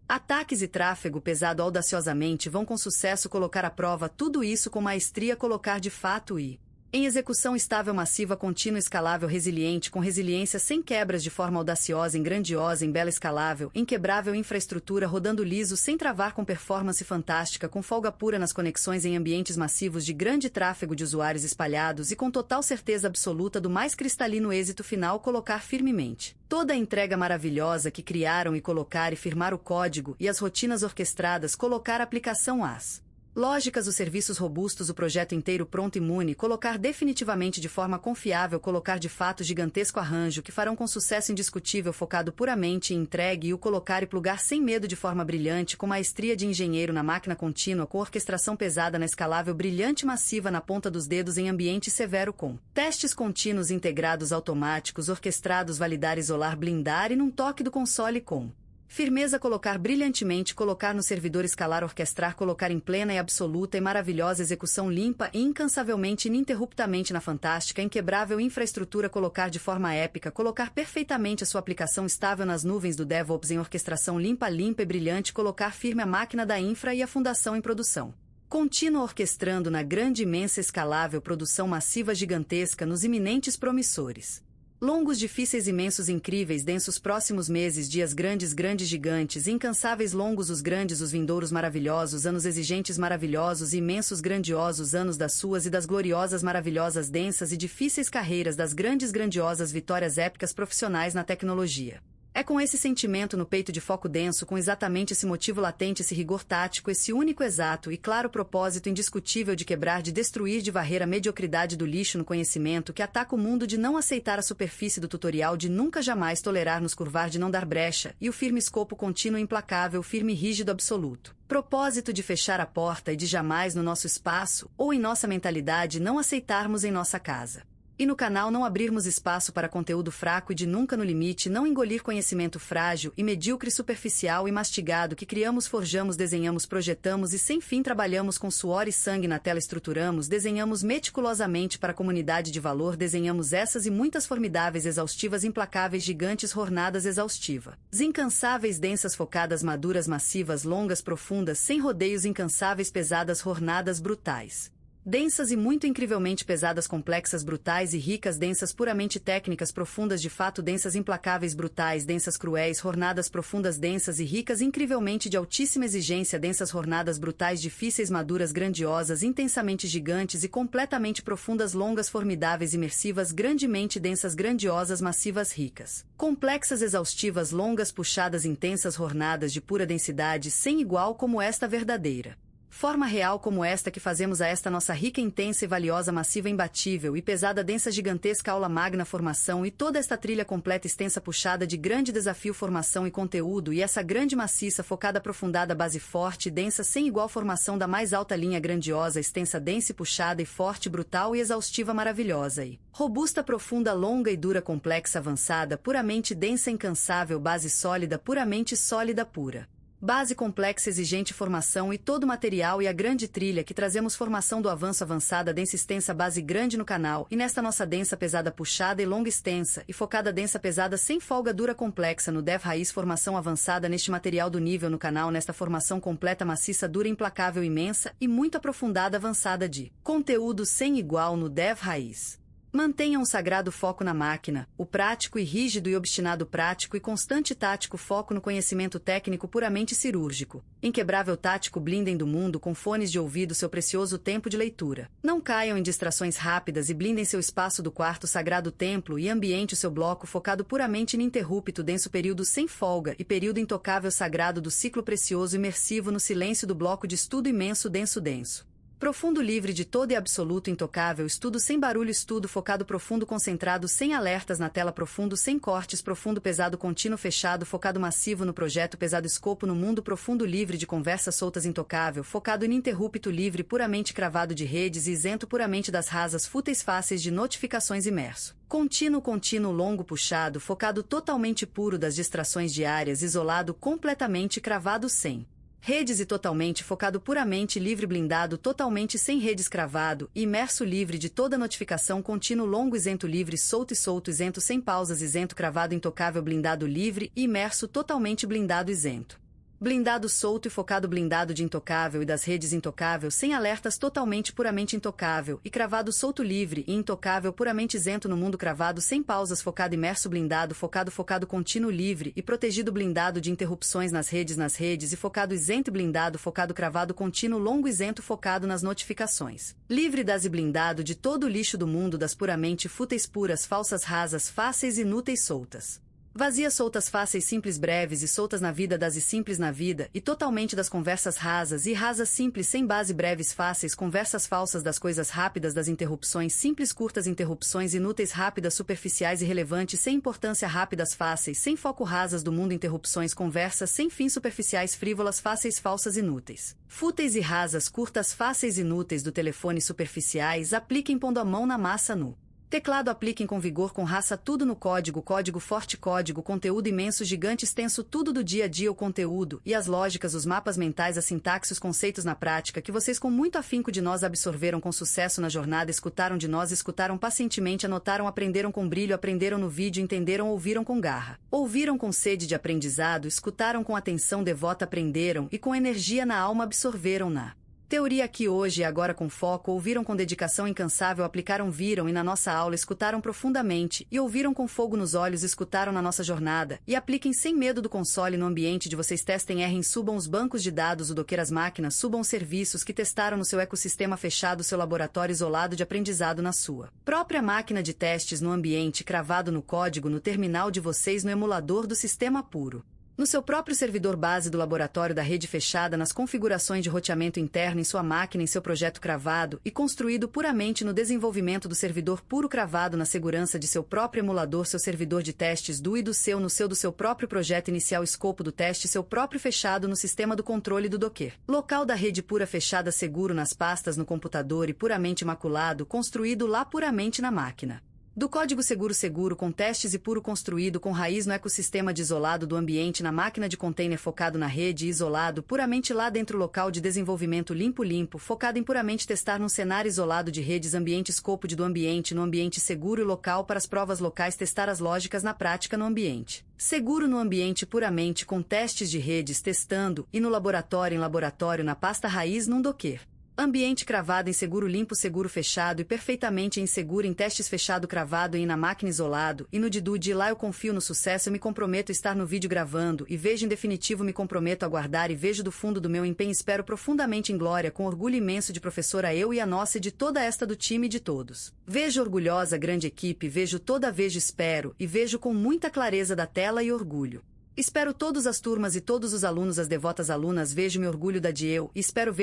ataques e tráfego pesado audaciosamente, vão com sucesso colocar à prova tudo isso com maestria, colocar de fato e em execução estável, massiva, contínua, escalável, resiliente, com resiliência sem quebras, de forma audaciosa, em grandiosa, em bela, escalável, inquebrável, infraestrutura rodando liso, sem travar, com performance fantástica, com folga pura nas conexões em ambientes massivos de grande tráfego de usuários espalhados e com total certeza absoluta do mais cristalino êxito final, colocar firmemente toda a entrega maravilhosa que criaram e colocar e firmar o código e as rotinas orquestradas, colocar a aplicação às lógicas, os serviços robustos, o projeto inteiro pronto, imune, colocar definitivamente de forma confiável, colocar de fato gigantesco arranjo que farão com sucesso indiscutível, focado puramente em entregue e o colocar e plugar sem medo de forma brilhante, com maestria de engenheiro na máquina contínua, com orquestração pesada na escalável, brilhante, massiva na ponta dos dedos em ambiente severo, com testes contínuos integrados automáticos, orquestrados, validar, isolar, blindar e num toque do console com firmeza, colocar brilhantemente, colocar no servidor, escalar, orquestrar, colocar em plena e absoluta e maravilhosa execução limpa e incansavelmente, ininterruptamente na fantástica, inquebrável infraestrutura, colocar de forma épica, colocar perfeitamente a sua aplicação estável nas nuvens do DevOps em orquestração limpa e brilhante, colocar firme a máquina da infra e a fundação em produção contínua, orquestrando na grande, imensa, escalável produção massiva gigantesca nos iminentes promissores longos, difíceis, imensos, incríveis, densos próximos meses, dias grandes, gigantes, incansáveis, longos, os grandes, os vindouros maravilhosos, anos exigentes, maravilhosos, imensos, grandiosos, anos das suas e das gloriosas, maravilhosas, densas e difíceis carreiras, das grandes, grandiosas vitórias épicas profissionais na tecnologia. É com esse sentimento no peito de foco denso, com exatamente esse motivo latente, esse rigor tático, esse único, exato e claro propósito indiscutível de quebrar, de destruir, de varrer a mediocridade do lixo no conhecimento, que ataca o mundo, de não aceitar a superfície do tutorial, de nunca jamais tolerar nos curvar, de não dar brecha, e o firme escopo contínuo implacável, firme e rígido absoluto. Propósito de fechar a porta e de jamais no nosso espaço, ou em nossa mentalidade, não aceitarmos em nossa casa. E no canal não abrirmos espaço para conteúdo fraco e de nunca no limite não engolir conhecimento frágil e medíocre, superficial e mastigado que criamos, forjamos, desenhamos, projetamos e sem fim trabalhamos com suor e sangue na tela, estruturamos, desenhamos meticulosamente para a comunidade de valor, desenhamos essas e muitas formidáveis, exaustivas, implacáveis, gigantes, jornadas exaustivas, incansáveis, densas, focadas, maduras, massivas, longas, profundas, sem rodeios, incansáveis, pesadas, jornadas brutais. Densas e muito incrivelmente pesadas, complexas, brutais e ricas, densas, puramente técnicas, profundas, de fato densas, implacáveis, brutais, densas, cruéis, jornadas profundas, densas e ricas, incrivelmente de altíssima exigência, densas, jornadas brutais, difíceis, maduras, grandiosas, intensamente gigantes e completamente profundas, longas, formidáveis, imersivas, grandemente densas, grandiosas, massivas, ricas, complexas, exaustivas, longas, puxadas, intensas, jornadas de pura densidade, sem igual como esta verdadeira. Forma real como esta que fazemos a esta nossa rica, intensa e valiosa, massiva, imbatível e pesada, densa, gigantesca aula magna, formação e toda esta trilha completa, extensa, puxada de grande desafio, formação e conteúdo e essa grande, maciça, focada, aprofundada, base forte, densa, sem igual formação da mais alta linha, grandiosa, extensa, densa e puxada e forte, brutal e exaustiva, maravilhosa e robusta, profunda, longa e dura, complexa, avançada, puramente densa, incansável, base sólida, puramente sólida, pura. Base complexa, exigente, formação e todo o material e a grande trilha que trazemos, formação do avanço, avançada, densa, extensa, base grande no canal e nesta nossa densa, pesada, puxada e longa, extensa e focada, densa, pesada, sem folga, dura, complexa no Dev Raiz, formação avançada neste material do nível no canal, nesta formação completa, maciça, dura, implacável, imensa e muito aprofundada, avançada de conteúdo sem igual no Dev Raiz. Mantenha um sagrado foco na máquina, o prático e rígido e obstinado prático e constante tático foco no conhecimento técnico puramente cirúrgico. Inquebrável tático blindem do mundo com fones de ouvido seu precioso tempo de leitura. Não caiam em distrações rápidas e blindem seu espaço do quarto sagrado templo e ambiente o seu bloco focado puramente ininterrupto denso período sem folga e período intocável sagrado do ciclo precioso imersivo no silêncio do bloco de estudo imenso denso. Profundo livre de todo e absoluto intocável estudo sem barulho estudo focado profundo concentrado sem alertas na tela profundo sem cortes profundo pesado contínuo fechado focado massivo no projeto pesado escopo no mundo profundo livre de conversas soltas intocável focado ininterrupto livre puramente cravado de redes e isento puramente das rasas fúteis fáceis de notificações imerso. Contínuo longo puxado focado totalmente puro das distrações diárias isolado completamente cravado sem redes e totalmente focado puramente livre blindado totalmente sem redes cravado, imerso livre de toda notificação contínuo longo isento livre solto isento sem pausas isento cravado intocável blindado livre e imerso totalmente blindado isento. Blindado solto e focado blindado de intocável e das redes intocável sem alertas totalmente puramente intocável e cravado solto livre e intocável puramente isento no mundo cravado sem pausas focado imerso blindado focado contínuo livre e protegido blindado de interrupções nas redes e focado isento e blindado focado cravado contínuo longo isento focado nas notificações. Livre das e blindado de todo o lixo do mundo das puramente fúteis puras falsas rasas fáceis inúteis soltas. Vazias soltas fáceis simples breves e soltas na vida das e simples na vida e totalmente das conversas rasas e rasas simples sem base breves fáceis conversas falsas das coisas rápidas das interrupções simples curtas interrupções inúteis rápidas superficiais e relevantes sem importância rápidas fáceis sem foco rasas do mundo interrupções conversas sem fim superficiais frívolas fáceis falsas inúteis. Fúteis e rasas curtas fáceis inúteis do telefone superficiais apliquem pondo a mão na massa no teclado apliquem com vigor com raça tudo no código forte código conteúdo imenso gigante extenso tudo do dia a dia o conteúdo e as lógicas os mapas mentais a sintaxe os conceitos na prática que vocês com muito afinco de nós absorveram com sucesso na jornada escutaram de nós escutaram pacientemente anotaram aprenderam com brilho aprenderam no vídeo entenderam ouviram com garra ouviram com sede de aprendizado escutaram com atenção devota aprenderam e com energia na alma absorveram na teoria aqui hoje e agora com foco, ouviram com dedicação incansável, aplicaram, viram e na nossa aula escutaram profundamente, e ouviram com fogo nos olhos, escutaram na nossa jornada, e apliquem sem medo do console no ambiente de vocês testem, errem, subam os bancos de dados, o docker as máquinas, subam os serviços que testaram no seu ecossistema fechado, seu laboratório isolado de aprendizado na sua própria máquina de testes no ambiente cravado no código no terminal de vocês no emulador do sistema puro. No seu próprio servidor base do laboratório da rede fechada nas configurações de roteamento interno em sua máquina em seu projeto cravado e construído puramente no desenvolvimento do servidor puro cravado na segurança de seu próprio emulador seu servidor de testes do e do seu no seu do seu próprio projeto inicial escopo do teste seu próprio fechado no sistema do controle do Docker. Local da rede pura fechada seguro nas pastas no computador e puramente imaculado construído lá puramente na máquina. Do código seguro com testes e puro construído com raiz no ecossistema de isolado do ambiente na máquina de container focado na rede isolado puramente lá dentro local de desenvolvimento limpo focado em puramente testar num cenário isolado de redes ambiente escopo de do ambiente no ambiente seguro e local para as provas locais testar as lógicas na prática no ambiente. Seguro no ambiente puramente com testes de redes testando e no laboratório em laboratório na pasta raiz num Docker. Ambiente cravado em seguro limpo seguro fechado e perfeitamente inseguro em testes fechado cravado e na máquina isolado e no Didu de lá eu confio no sucesso eu me comprometo a estar no vídeo gravando e vejo em definitivo me comprometo a guardar e vejo do fundo do meu empenho espero profundamente em glória com orgulho imenso de professora eu e a nossa e de toda esta do time de todos. Vejo orgulhosa grande equipe vejo toda vejo espero e vejo com muita clareza da tela e orgulho. Espero todas as turmas e todos os alunos as devotas alunas vejo-me orgulho da de eu, espero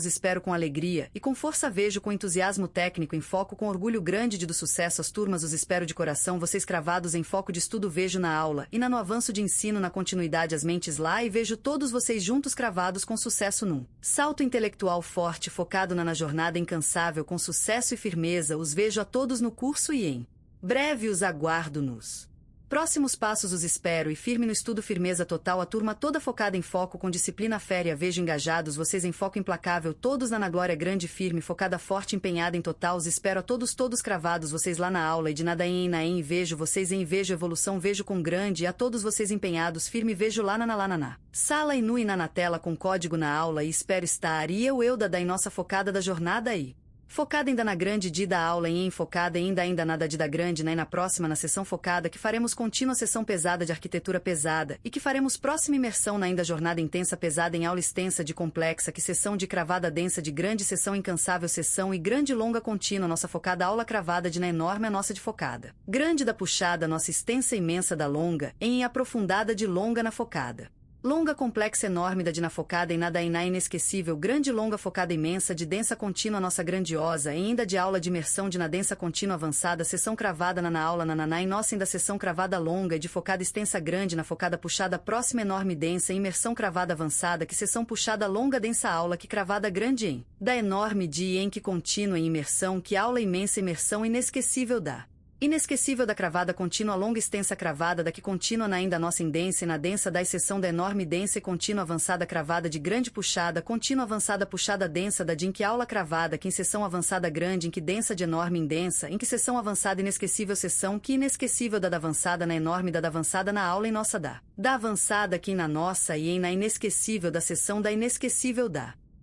espero com alegria, e com força vejo com entusiasmo técnico em foco com orgulho grande de do sucesso as turmas os espero de coração vocês cravados em foco de estudo vejo na aula, e no avanço de ensino na continuidade as mentes lá e vejo todos vocês juntos cravados com sucesso num salto intelectual forte focado na jornada incansável com sucesso e firmeza os vejo a todos no curso e em breve os aguardo nos próximos passos os espero e firme no estudo firmeza total a turma toda focada em foco com disciplina féria vejo engajados vocês em foco implacável todos na glória grande firme focada forte empenhada em total os espero a todos cravados vocês lá na aula e de nada em na em vejo vocês em vejo evolução vejo com grande e a todos vocês empenhados firme vejo lá na sala e nu e na tela com código na aula e espero estar e eu da em nossa focada da jornada aí. Focada ainda na grande di da aula e enfocada ainda nada di da grande na próxima na sessão focada que faremos contínua sessão pesada de arquitetura pesada e que faremos próxima imersão na ainda jornada intensa pesada em aula extensa de complexa que sessão de cravada densa de grande sessão incansável sessão e grande longa contínua nossa focada aula cravada de na enorme a nossa de focada. Grande da puxada nossa extensa imensa da longa em aprofundada de longa na focada. Longa complexa enorme da dina focada em nada na inesquecível grande longa focada imensa de densa contínua nossa grandiosa e ainda de aula de imersão de na densa contínua avançada sessão cravada na aula na em nossa ainda sessão cravada longa e de focada extensa grande na focada puxada próxima enorme densa imersão cravada avançada que sessão puxada longa densa aula que cravada grande em da enorme de em que contínua em imersão que aula imensa imersão inesquecível da inesquecível da cravada contínua longa extensa cravada da que contínua na ainda nossa indensa e na densa da exceção da enorme densa e contínua avançada cravada de grande puxada contínua avançada puxada densa da de em que aula cravada que em sessão avançada grande em que densa de enorme indensa em que sessão avançada inesquecível sessão que inesquecível da avançada na enorme da avançada na aula em nossa da avançada que na nossa e em na inesquecível da sessão da inesquecível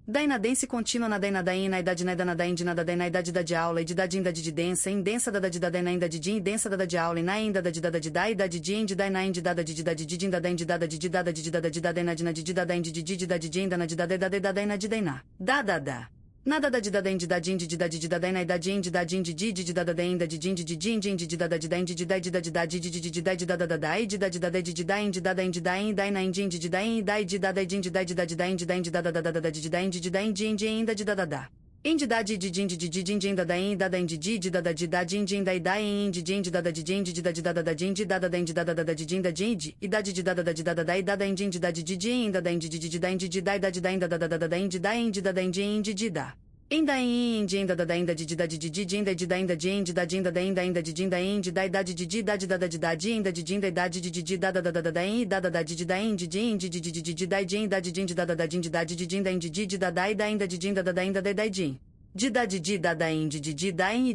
da inadense contínua na na idade na na idade da de aula e de da de de densa em densa da na inda de din e densa da de aula e na ainda da de da idade de em de da na in de da de da de din da in de da de da de da de da na de da in de da de din da na de da na de na da nada da de da in de da din de da de da na idade in de da din de da da ainda de din de din de da de da in de da de da de da de da da e de da de da in de da in de da in da na in de da in da de da din de da de da in de da in de da da de da in de da in de ainda de da in de da de din de din de da in da in de da din de da in de din de da de din de da de da din de da in de da da de din da din de e da de da e da in de da de din da in de da in de da da da ainda da in de da in de da in de da ainda in de ainda da ainda de da de ainda de da ainda de in de da ainda da ainda de din da in de da idade de da de da de ainda de din da idade de da da in da de da in de din de da din da de din de da da din de da de din da in de da da e da ainda de din da ainda da din de da da in de da in e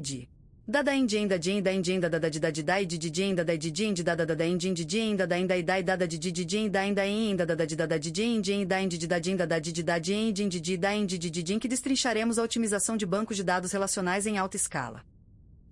de da in de ainda da de da e de ainda da de din de da in de ainda da ainda e da de din da ainda in da de da de din de da in de da din da de da din de da in de din que destrincharemos a otimização de bancos de dados relacionais em alta escala.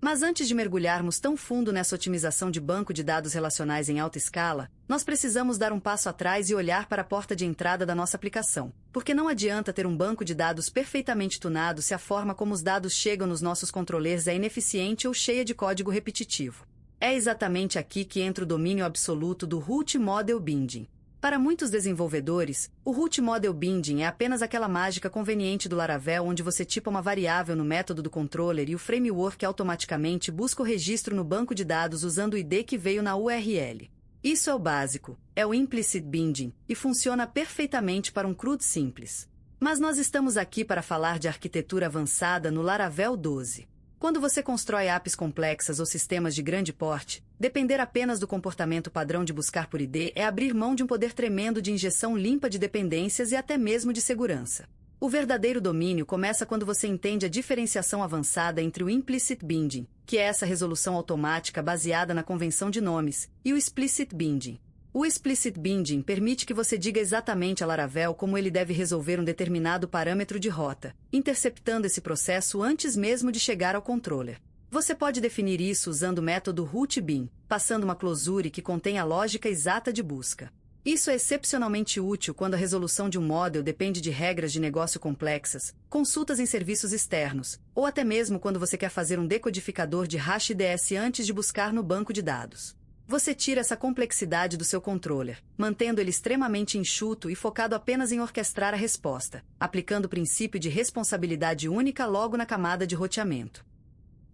Mas antes de mergulharmos tão fundo nessa otimização de banco de dados relacionais em alta escala, nós precisamos dar um passo atrás e olhar para a porta de entrada da nossa aplicação, porque não adianta ter um banco de dados perfeitamente tunado se a forma como os dados chegam nos nossos controllers é ineficiente ou cheia de código repetitivo. É exatamente aqui que entra o domínio absoluto do Root Model Binding. Para muitos desenvolvedores, o Root Model Binding é apenas aquela mágica conveniente do Laravel onde você tipa uma variável no método do controller e o framework automaticamente busca o registro no banco de dados usando o ID que veio na URL. Isso é o básico, é o Implicit Binding, e funciona perfeitamente para um CRUD simples. Mas nós estamos aqui para falar de arquitetura avançada no Laravel 12. Quando você constrói apps complexas ou sistemas de grande porte, depender apenas do comportamento padrão de buscar por ID é abrir mão de um poder tremendo de injeção limpa de dependências e até mesmo de segurança. O verdadeiro domínio começa quando você entende a diferenciação avançada entre o Implicit Binding, que é essa resolução automática baseada na convenção de nomes, e o Explicit Binding. O Explicit Binding permite que você diga exatamente a Laravel como ele deve resolver um determinado parâmetro de rota, interceptando esse processo antes mesmo de chegar ao controller. Você pode definir isso usando o método RootBin, passando uma clausura que contém a lógica exata de busca. Isso é excepcionalmente útil quando a resolução de um model depende de regras de negócio complexas, consultas em serviços externos, ou até mesmo quando você quer fazer um decodificador de hash IDS antes de buscar no banco de dados. Você tira essa complexidade do seu controller, mantendo ele extremamente enxuto e focado apenas em orquestrar a resposta, aplicando o princípio de responsabilidade única logo na camada de roteamento.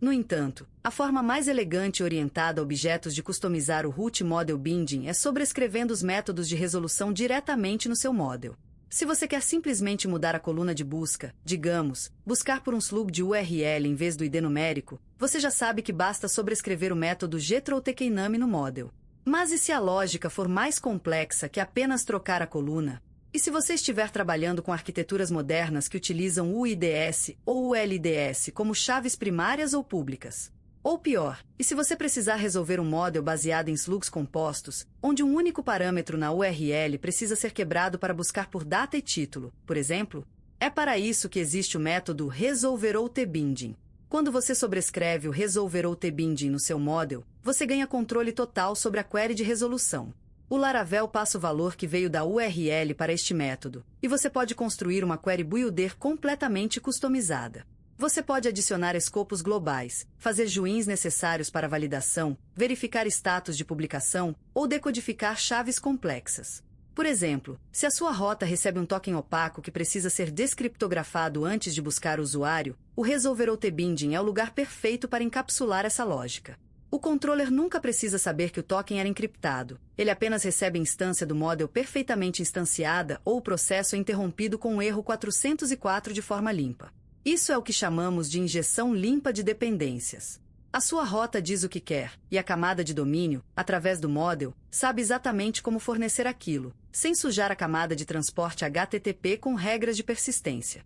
No entanto, a forma mais elegante e orientada a objetos de customizar o Root Model Binding é sobrescrevendo os métodos de resolução diretamente no seu model. Se você quer simplesmente mudar a coluna de busca, digamos, buscar por um slug de URL em vez do ID numérico, você já sabe que basta sobrescrever o método getRouteKname no model. Mas e se a lógica for mais complexa que apenas trocar a coluna? E se você estiver trabalhando com arquiteturas modernas que utilizam o IDS ou o LDS como chaves primárias ou públicas? Ou pior, e se você precisar resolver um model baseado em slugs compostos, onde um único parâmetro na URL precisa ser quebrado para buscar por data e título, por exemplo? É para isso que existe o método Resolver ou T-Binding. Quando você sobrescreve o Resolver ou T-Binding no seu model, você ganha controle total sobre a query de resolução. O Laravel passa o valor que veio da URL para este método, e você pode construir uma query builder completamente customizada. Você pode adicionar escopos globais, fazer joins necessários para validação, verificar status de publicação ou decodificar chaves complexas. Por exemplo, se a sua rota recebe um token opaco que precisa ser descriptografado antes de buscar o usuário, o Resolver ou T-Binding é o lugar perfeito para encapsular essa lógica. O controller nunca precisa saber que o token era encriptado. Ele apenas recebe a instância do model perfeitamente instanciada ou o processo é interrompido com o erro 404 de forma limpa. Isso é o que chamamos de injeção limpa de dependências. A sua rota diz o que quer, e a camada de domínio, através do model, sabe exatamente como fornecer aquilo, sem sujar a camada de transporte HTTP com regras de persistência.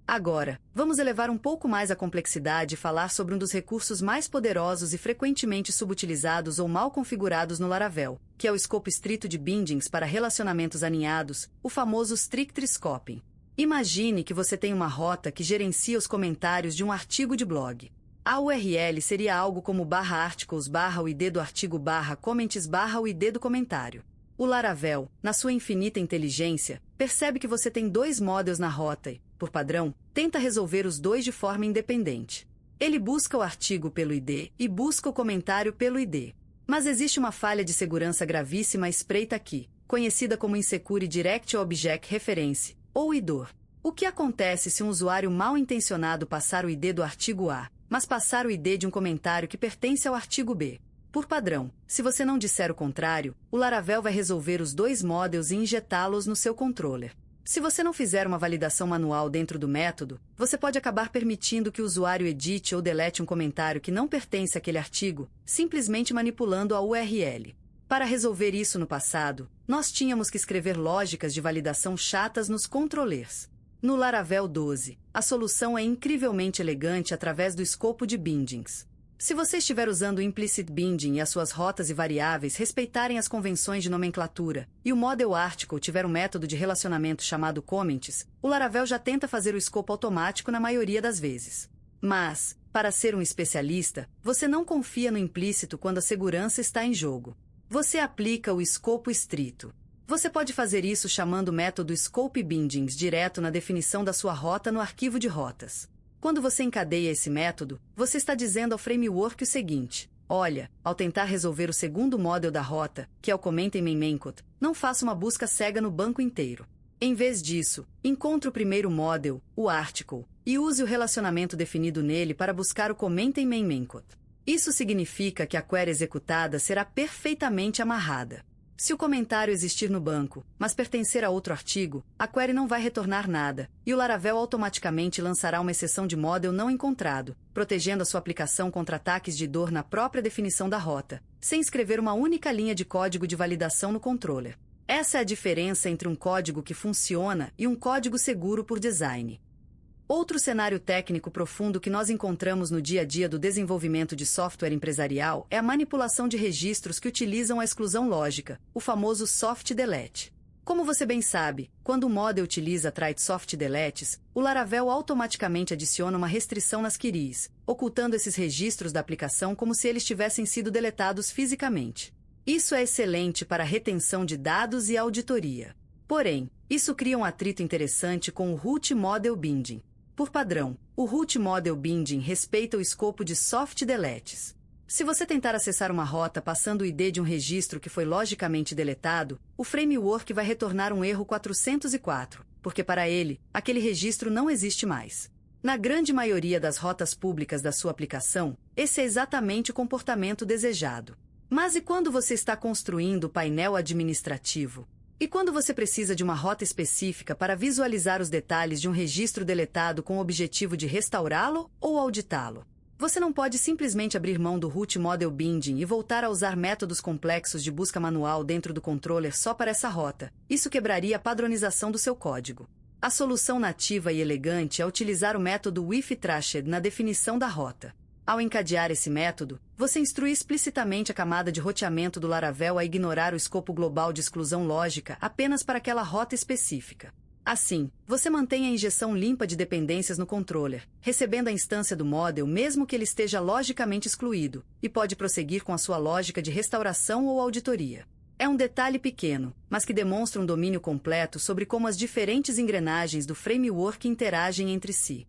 Agora, vamos elevar um pouco mais a complexidade e falar sobre um dos recursos mais poderosos e frequentemente subutilizados ou mal configurados no Laravel, que é o escopo estrito de bindings para relacionamentos aninhados, o famoso strict scoping. Imagine que você tem uma rota que gerencia os comentários de um artigo de blog. A URL seria algo como /articles/ o ID do artigo /comments/ o ID do comentário. O Laravel, na sua infinita inteligência, percebe que você tem dois models na rota e, por padrão, tenta resolver os dois de forma independente. Ele busca o artigo pelo ID e busca o comentário pelo ID. Mas existe uma falha de segurança gravíssima à espreita aqui, conhecida como Insecure Direct Object Reference, ou IDOR. O que acontece se um usuário mal intencionado passar o ID do artigo A, mas passar o ID de um comentário que pertence ao artigo B? Por padrão, se você não disser o contrário, o Laravel vai resolver os dois models e injetá-los no seu controller. Se você não fizer uma validação manual dentro do método, você pode acabar permitindo que o usuário edite ou delete um comentário que não pertence àquele artigo, simplesmente manipulando a URL. Para resolver isso no passado, nós tínhamos que escrever lógicas de validação chatas nos controllers. No Laravel 12, a solução é incrivelmente elegante através do escopo de bindings. Se você estiver usando o implicit binding e as suas rotas e variáveis respeitarem as convenções de nomenclatura, e o model article tiver um método de relacionamento chamado comments, o Laravel já tenta fazer o escopo automático na maioria das vezes. Mas, para ser um especialista, você não confia no implícito quando a segurança está em jogo. Você aplica o escopo estrito. Você pode fazer isso chamando o método scope bindings direto na definição da sua rota no arquivo de rotas. Quando você encadeia esse método, você está dizendo ao framework o seguinte: olha, ao tentar resolver o segundo model da rota, que é o comment main main code, não faça uma busca cega no banco inteiro. Em vez disso, encontre o primeiro model, o article, e use o relacionamento definido nele para buscar o comment main main code. Isso significa que a query executada será perfeitamente amarrada. Se o comentário existir no banco, mas pertencer a outro artigo, a query não vai retornar nada, e o Laravel automaticamente lançará uma exceção de model não encontrado, protegendo a sua aplicação contra ataques de dor na própria definição da rota, sem escrever uma única linha de código de validação no controller. Essa é a diferença entre um código que funciona e um código seguro por design. Outro cenário técnico profundo que nós encontramos no dia a dia do desenvolvimento de software empresarial é a manipulação de registros que utilizam a exclusão lógica, o famoso soft delete. Como você bem sabe, quando o model utiliza trait soft deletes, o Laravel automaticamente adiciona uma restrição nas queries, ocultando esses registros da aplicação como se eles tivessem sido deletados fisicamente. Isso é excelente para a retenção de dados e auditoria. Porém, isso cria um atrito interessante com o root model binding. Por padrão, o root model binding respeita o escopo de soft deletes. Se você tentar acessar uma rota passando o ID de um registro que foi logicamente deletado, o framework vai retornar um erro 404, porque para ele, aquele registro não existe mais. Na grande maioria das rotas públicas da sua aplicação, esse é exatamente o comportamento desejado. Mas e quando você está construindo o painel administrativo? E quando você precisa de uma rota específica para visualizar os detalhes de um registro deletado com o objetivo de restaurá-lo ou auditá-lo? Você não pode simplesmente abrir mão do root model binding e voltar a usar métodos complexos de busca manual dentro do controller só para essa rota. Isso quebraria a padronização do seu código. A solução nativa e elegante é utilizar o método with-trashed na definição da rota. Ao encadear esse método, você instrui explicitamente a camada de roteamento do Laravel a ignorar o escopo global de exclusão lógica apenas para aquela rota específica. Assim, você mantém a injeção limpa de dependências no controller, recebendo a instância do model mesmo que ele esteja logicamente excluído, e pode prosseguir com a sua lógica de restauração ou auditoria. É um detalhe pequeno, mas que demonstra um domínio completo sobre como as diferentes engrenagens do framework interagem entre si.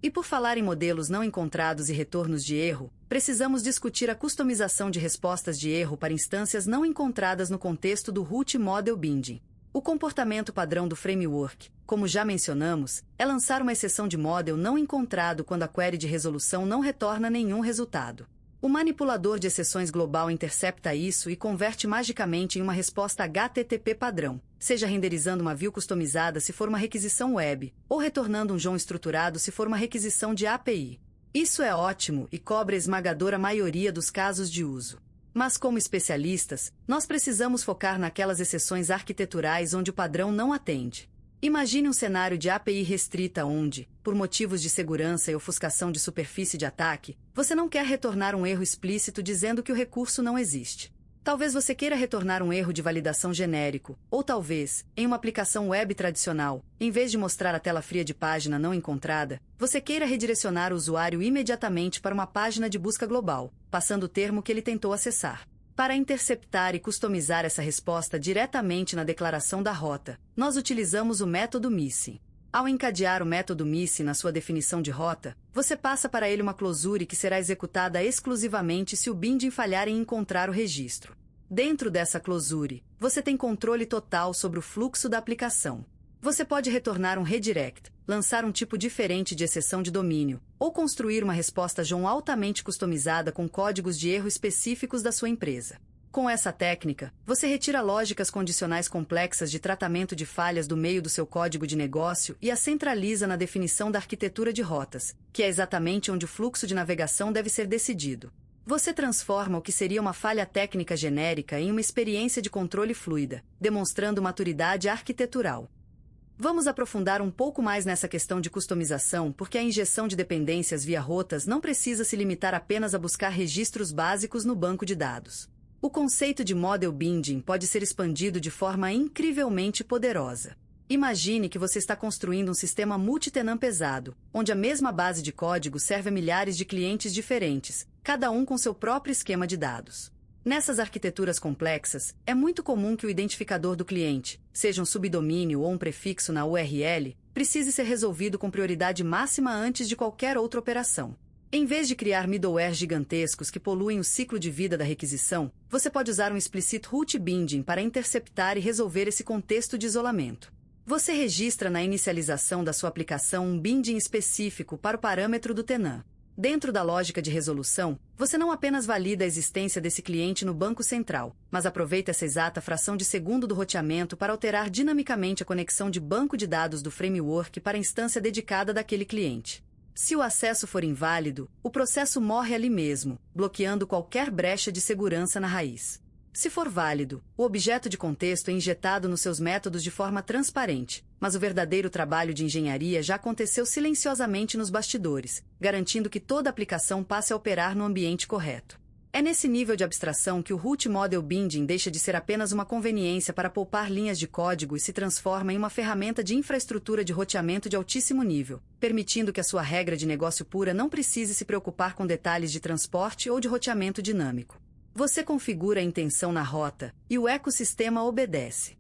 E por falar em modelos não encontrados e retornos de erro, precisamos discutir a customização de respostas de erro para instâncias não encontradas no contexto do Root Model Binding. O comportamento padrão do framework, como já mencionamos, é lançar uma exceção de model não encontrado quando a query de resolução não retorna nenhum resultado. O manipulador de exceções global intercepta isso e converte magicamente em uma resposta HTTP padrão, seja renderizando uma view customizada se for uma requisição web, ou retornando um JSON estruturado se for uma requisição de API. Isso é ótimo e cobre a esmagadora maioria dos casos de uso. Mas como especialistas, nós precisamos focar naquelas exceções arquiteturais onde o padrão não atende. Imagine um cenário de API restrita onde, por motivos de segurança e ofuscação de superfície de ataque, você não quer retornar um erro explícito dizendo que o recurso não existe. Talvez você queira retornar um erro de validação genérico, ou talvez, em uma aplicação web tradicional, em vez de mostrar a tela fria de página não encontrada, você queira redirecionar o usuário imediatamente para uma página de busca global, passando o termo que ele tentou acessar. Para interceptar e customizar essa resposta diretamente na declaração da rota, nós utilizamos o método Missing. Ao encadear o método Missing na sua definição de rota, você passa para ele uma clausura que será executada exclusivamente se o binding falhar em encontrar o registro. Dentro dessa clausura, você tem controle total sobre o fluxo da aplicação. Você pode retornar um redirect, lançar um tipo diferente de exceção de domínio, ou construir uma resposta JSON altamente customizada com códigos de erro específicos da sua empresa. Com essa técnica, você retira lógicas condicionais complexas de tratamento de falhas do meio do seu código de negócio e a centraliza na definição da arquitetura de rotas, que é exatamente onde o fluxo de navegação deve ser decidido. Você transforma o que seria uma falha técnica genérica em uma experiência de controle fluida, demonstrando maturidade arquitetural. Vamos aprofundar um pouco mais nessa questão de customização porque a injeção de dependências via rotas não precisa se limitar apenas a buscar registros básicos no banco de dados. O conceito de model binding pode ser expandido de forma incrivelmente poderosa. Imagine que você está construindo um sistema multitenant pesado, onde a mesma base de código serve a milhares de clientes diferentes, cada um com seu próprio esquema de dados. Nessas arquiteturas complexas, é muito comum que o identificador do cliente, seja um subdomínio ou um prefixo na URL, precise ser resolvido com prioridade máxima antes de qualquer outra operação. Em vez de criar middleware gigantescos que poluem o ciclo de vida da requisição, você pode usar um explicit root binding para interceptar e resolver esse contexto de isolamento. Você registra na inicialização da sua aplicação um binding específico para o parâmetro do tenant. Dentro da lógica de resolução, você não apenas valida a existência desse cliente no banco central, mas aproveita essa exata fração de segundo do roteamento para alterar dinamicamente a conexão de banco de dados do framework para a instância dedicada daquele cliente. Se o acesso for inválido, o processo morre ali mesmo, bloqueando qualquer brecha de segurança na raiz. Se for válido, o objeto de contexto é injetado nos seus métodos de forma transparente, mas o verdadeiro trabalho de engenharia já aconteceu silenciosamente nos bastidores, garantindo que toda aplicação passe a operar no ambiente correto. É nesse nível de abstração que o Root Model Binding deixa de ser apenas uma conveniência para poupar linhas de código e se transforma em uma ferramenta de infraestrutura de roteamento de altíssimo nível, permitindo que a sua regra de negócio pura não precise se preocupar com detalhes de transporte ou de roteamento dinâmico. Você configura a intenção na rota, e o ecossistema obedece.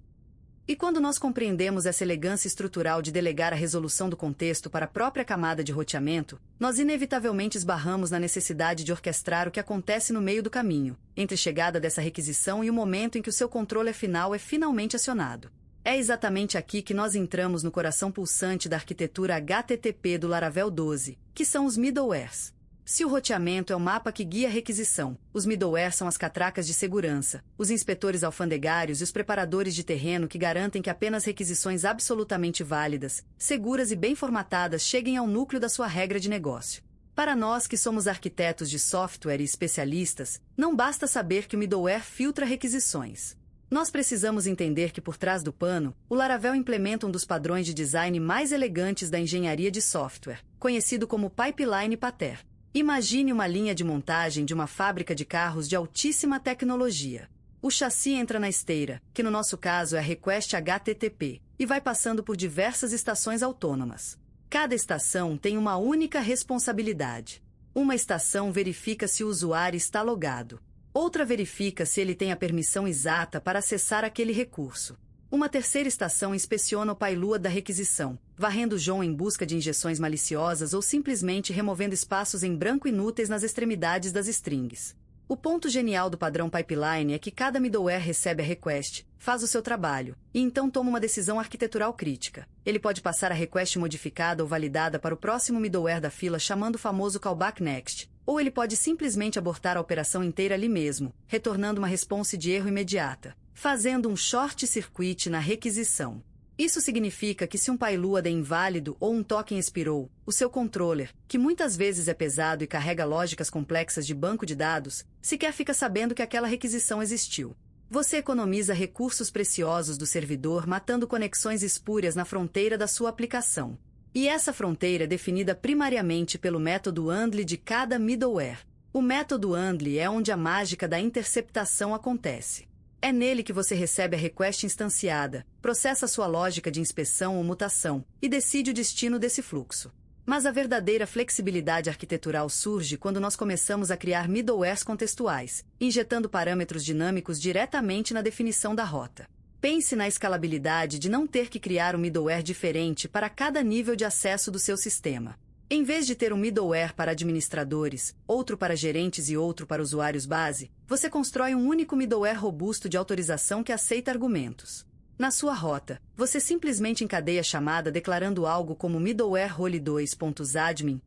E quando nós compreendemos essa elegância estrutural de delegar a resolução do contexto para a própria camada de roteamento, nós inevitavelmente esbarramos na necessidade de orquestrar o que acontece no meio do caminho, entre a chegada dessa requisição e o momento em que o seu controle final é finalmente acionado. É exatamente aqui que nós entramos no coração pulsante da arquitetura HTTP do Laravel 12, que são os middlewares. Se o roteamento é o mapa que guia a requisição, os middleware são as catracas de segurança, os inspetores alfandegários e os preparadores de terreno que garantem que apenas requisições absolutamente válidas, seguras e bem formatadas cheguem ao núcleo da sua regra de negócio. Para nós que somos arquitetos de software e especialistas, não basta saber que o middleware filtra requisições. Nós precisamos entender que por trás do pano, o Laravel implementa um dos padrões de design mais elegantes da engenharia de software, conhecido como Pipeline Pattern. Imagine uma linha de montagem de uma fábrica de carros de altíssima tecnologia. O chassi entra na esteira, que no nosso caso é a Request HTTP, e vai passando por diversas estações autônomas. Cada estação tem uma única responsabilidade. Uma estação verifica se o usuário está logado. Outra verifica se ele tem a permissão exata para acessar aquele recurso. Uma terceira estação inspeciona o payload da requisição, varrendo o JSON em busca de injeções maliciosas ou simplesmente removendo espaços em branco inúteis nas extremidades das strings. O ponto genial do padrão pipeline é que cada middleware recebe a request, faz o seu trabalho, e então toma uma decisão arquitetural crítica. Ele pode passar a request modificada ou validada para o próximo middleware da fila chamando o famoso callback next, ou ele pode simplesmente abortar a operação inteira ali mesmo, retornando uma response de erro imediata, fazendo um short circuit na requisição. Isso significa que se um payload é inválido ou um token expirou, o seu controller, que muitas vezes é pesado e carrega lógicas complexas de banco de dados, sequer fica sabendo que aquela requisição existiu. Você economiza recursos preciosos do servidor matando conexões espúrias na fronteira da sua aplicação. E essa fronteira é definida primariamente pelo método handle de cada middleware. O método handle é onde a mágica da interceptação acontece. É nele que você recebe a request instanciada, processa sua lógica de inspeção ou mutação e decide o destino desse fluxo. Mas a verdadeira flexibilidade arquitetural surge quando nós começamos a criar middlewares contextuais, injetando parâmetros dinâmicos diretamente na definição da rota. Pense na escalabilidade de não ter que criar um middleware diferente para cada nível de acesso do seu sistema. Em vez de ter um middleware para administradores, outro para gerentes e outro para usuários base, você constrói um único middleware robusto de autorização que aceita argumentos. Na sua rota, você simplesmente encadeia a chamada declarando algo como middleware role2.admin,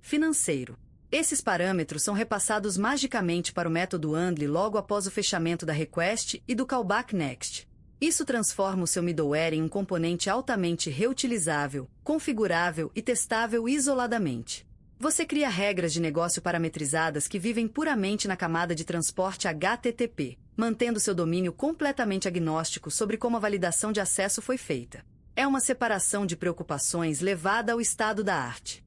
financeiro. Esses parâmetros são repassados magicamente para o método handle logo após o fechamento da request e do callback next. Isso transforma o seu middleware em um componente altamente reutilizável, configurável e testável isoladamente. Você cria regras de negócio parametrizadas que vivem puramente na camada de transporte HTTP, mantendo seu domínio completamente agnóstico sobre como a validação de acesso foi feita. É uma separação de preocupações levada ao estado da arte.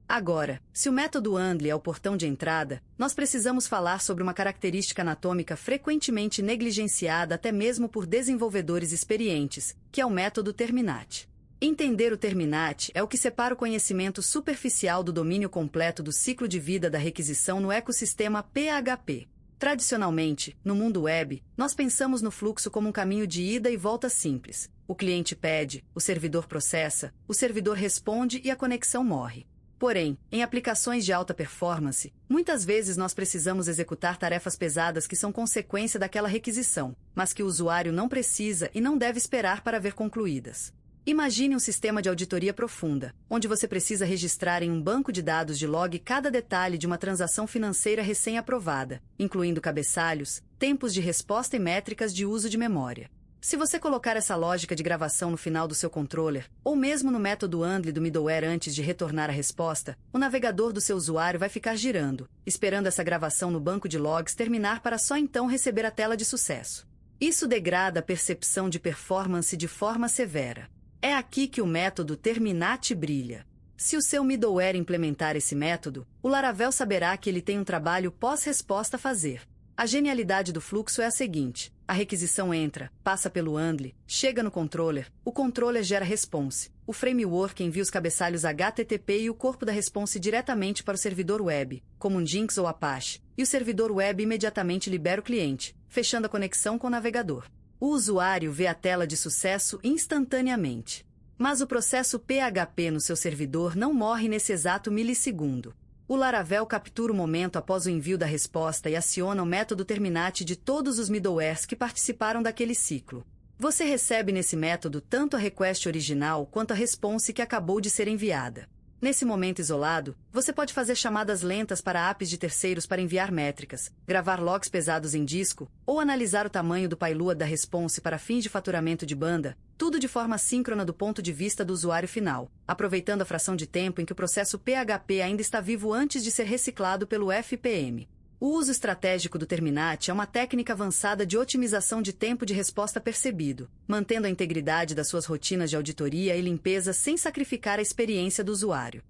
Agora, se o método handle é o portão de entrada, nós precisamos falar sobre uma característica anatômica frequentemente negligenciada até mesmo por desenvolvedores experientes, que é o método terminate. Entender o terminate é o que separa o conhecimento superficial do domínio completo do ciclo de vida da requisição no ecossistema PHP. Tradicionalmente, no mundo web, nós pensamos no fluxo como um caminho de ida e volta simples. O cliente pede, o servidor processa, o servidor responde e a conexão morre. Porém, em aplicações de alta performance, muitas vezes nós precisamos executar tarefas pesadas que são consequência daquela requisição, mas que o usuário não precisa e não deve esperar para ver concluídas. Imagine um sistema de auditoria profunda, onde você precisa registrar em um banco de dados de log cada detalhe de uma transação financeira recém-aprovada, incluindo cabeçalhos, tempos de resposta e métricas de uso de memória. Se você colocar essa lógica de gravação no final do seu controller, ou mesmo no método handle do middleware antes de retornar a resposta, o navegador do seu usuário vai ficar girando, esperando essa gravação no banco de logs terminar para só então receber a tela de sucesso. Isso degrada a percepção de performance de forma severa. É aqui que o método terminate brilha. Se o seu middleware implementar esse método, o Laravel saberá que ele tem um trabalho pós-resposta a fazer. A genialidade do fluxo é a seguinte: a requisição entra, passa pelo handle, chega no controller, o controller gera response, o framework envia os cabeçalhos HTTP e o corpo da response diretamente para o servidor web, como um Jinx ou Apache, e o servidor web imediatamente libera o cliente, fechando a conexão com o navegador. O usuário vê a tela de sucesso instantaneamente. Mas o processo PHP no seu servidor não morre nesse exato milissegundo. O Laravel captura o momento após o envio da resposta e aciona o método terminate de todos os middlewares que participaram daquele ciclo. Você recebe nesse método tanto a request original quanto a response que acabou de ser enviada. Nesse momento isolado, você pode fazer chamadas lentas para APIs de terceiros para enviar métricas, gravar logs pesados em disco, ou analisar o tamanho do payload da response para fins de faturamento de banda, tudo de forma síncrona do ponto de vista do usuário final, aproveitando a fração de tempo em que o processo PHP ainda está vivo antes de ser reciclado pelo FPM. O uso estratégico do terminate é uma técnica avançada de otimização de tempo de resposta percebido, mantendo a integridade das suas rotinas de auditoria e limpeza sem sacrificar a experiência do usuário.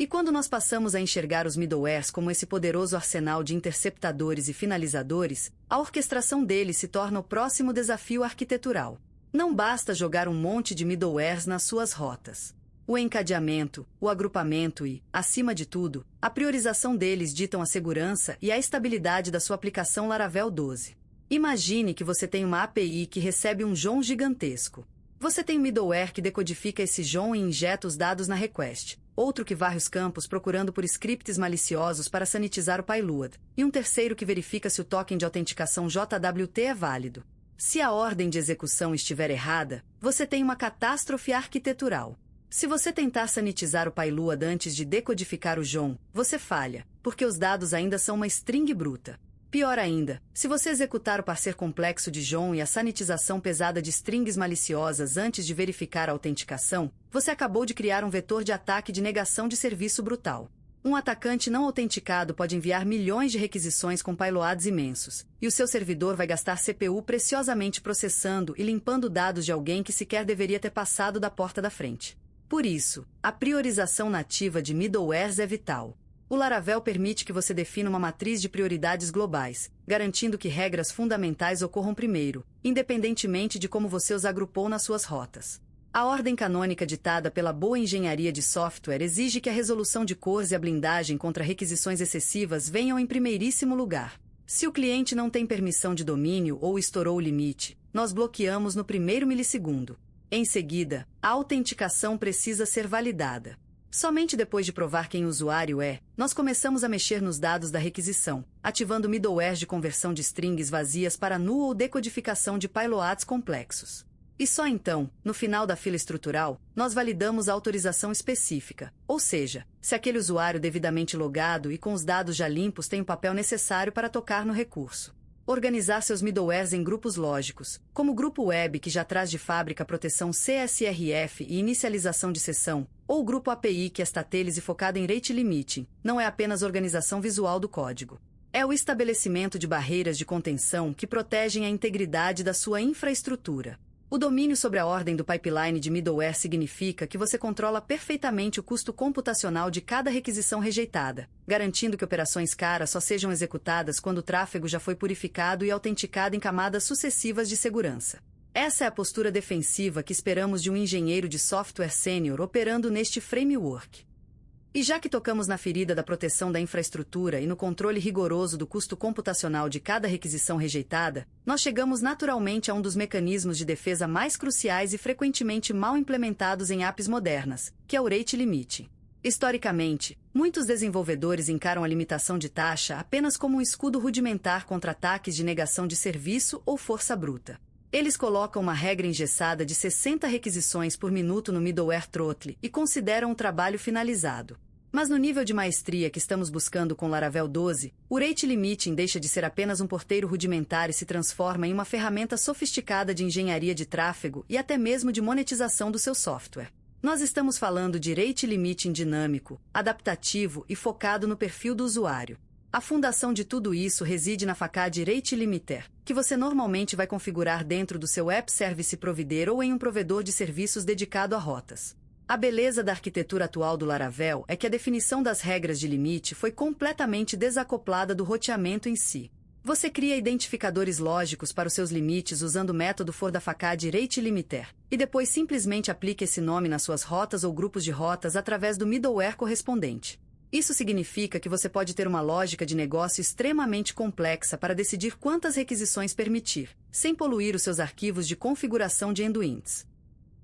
E quando nós passamos a enxergar os middlewares como esse poderoso arsenal de interceptadores e finalizadores, a orquestração deles se torna o próximo desafio arquitetural. Não basta jogar um monte de middlewares nas suas rotas. O encadeamento, o agrupamento e, acima de tudo, a priorização deles ditam a segurança e a estabilidade da sua aplicação Laravel 12. Imagine que você tem uma API que recebe um JSON gigantesco. Você tem um middleware que decodifica esse JSON e injeta os dados na request, outro que varre os campos procurando por scripts maliciosos para sanitizar o payload, e um terceiro que verifica se o token de autenticação JWT é válido. Se a ordem de execução estiver errada, você tem uma catástrofe arquitetural. Se você tentar sanitizar o payload antes de decodificar o JSON, você falha, porque os dados ainda são uma string bruta. Pior ainda, se você executar o parser complexo de JSON e a sanitização pesada de strings maliciosas antes de verificar a autenticação, você acabou de criar um vetor de ataque de negação de serviço brutal. Um atacante não autenticado pode enviar milhões de requisições com payloads imensos, e o seu servidor vai gastar CPU preciosamente processando e limpando dados de alguém que sequer deveria ter passado da porta da frente. Por isso, a priorização nativa de middlewares é vital. O Laravel permite que você defina uma matriz de prioridades globais, garantindo que regras fundamentais ocorram primeiro, independentemente de como você os agrupou nas suas rotas. A ordem canônica ditada pela boa engenharia de software exige que a resolução de cores e a blindagem contra requisições excessivas venham em primeiríssimo lugar. Se o cliente não tem permissão de domínio ou estourou o limite, nós bloqueamos no primeiro milissegundo. Em seguida, a autenticação precisa ser validada. Somente depois de provar quem o usuário é, nós começamos a mexer nos dados da requisição, ativando middlewares de conversão de strings vazias para null ou decodificação de payloads complexos. E só então, no final da fila estrutural, nós validamos a autorização específica, ou seja, se aquele usuário devidamente logado e com os dados já limpos tem o papel necessário para tocar no recurso. Organizar seus middlewares em grupos lógicos, como o grupo web que já traz de fábrica proteção CSRF e inicialização de sessão, ou o grupo API que é statelize focado em rate limiting, não é apenas organização visual do código. É o estabelecimento de barreiras de contenção que protegem a integridade da sua infraestrutura. O domínio sobre a ordem do pipeline de middleware significa que você controla perfeitamente o custo computacional de cada requisição rejeitada, garantindo que operações caras só sejam executadas quando o tráfego já foi purificado e autenticado em camadas sucessivas de segurança. Essa é a postura defensiva que esperamos de um engenheiro de software sênior operando neste framework. E já que tocamos na ferida da proteção da infraestrutura e no controle rigoroso do custo computacional de cada requisição rejeitada, nós chegamos naturalmente a um dos mecanismos de defesa mais cruciais e frequentemente mal implementados em apps modernas, que é o rate limiting. Historicamente, muitos desenvolvedores encaram a limitação de taxa apenas como um escudo rudimentar contra ataques de negação de serviço ou força bruta. Eles colocam uma regra engessada de 60 requisições por minuto no middleware throttle e consideram o trabalho finalizado. Mas no nível de maestria que estamos buscando com Laravel 12, o rate limiting deixa de ser apenas um porteiro rudimentar e se transforma em uma ferramenta sofisticada de engenharia de tráfego e até mesmo de monetização do seu software. Nós estamos falando de rate limiting dinâmico, adaptativo e focado no perfil do usuário. A fundação de tudo isso reside na facade Rate Limiter, que você normalmente vai configurar dentro do seu App Service Provider ou em um provedor de serviços dedicado a rotas. A beleza da arquitetura atual do Laravel é que a definição das regras de limite foi completamente desacoplada do roteamento em si. Você cria identificadores lógicos para os seus limites usando o método for da facade Rate Limiter, e depois simplesmente aplica esse nome nas suas rotas ou grupos de rotas através do middleware correspondente. Isso significa que você pode ter uma lógica de negócio extremamente complexa para decidir quantas requisições permitir, sem poluir os seus arquivos de configuração de endpoints.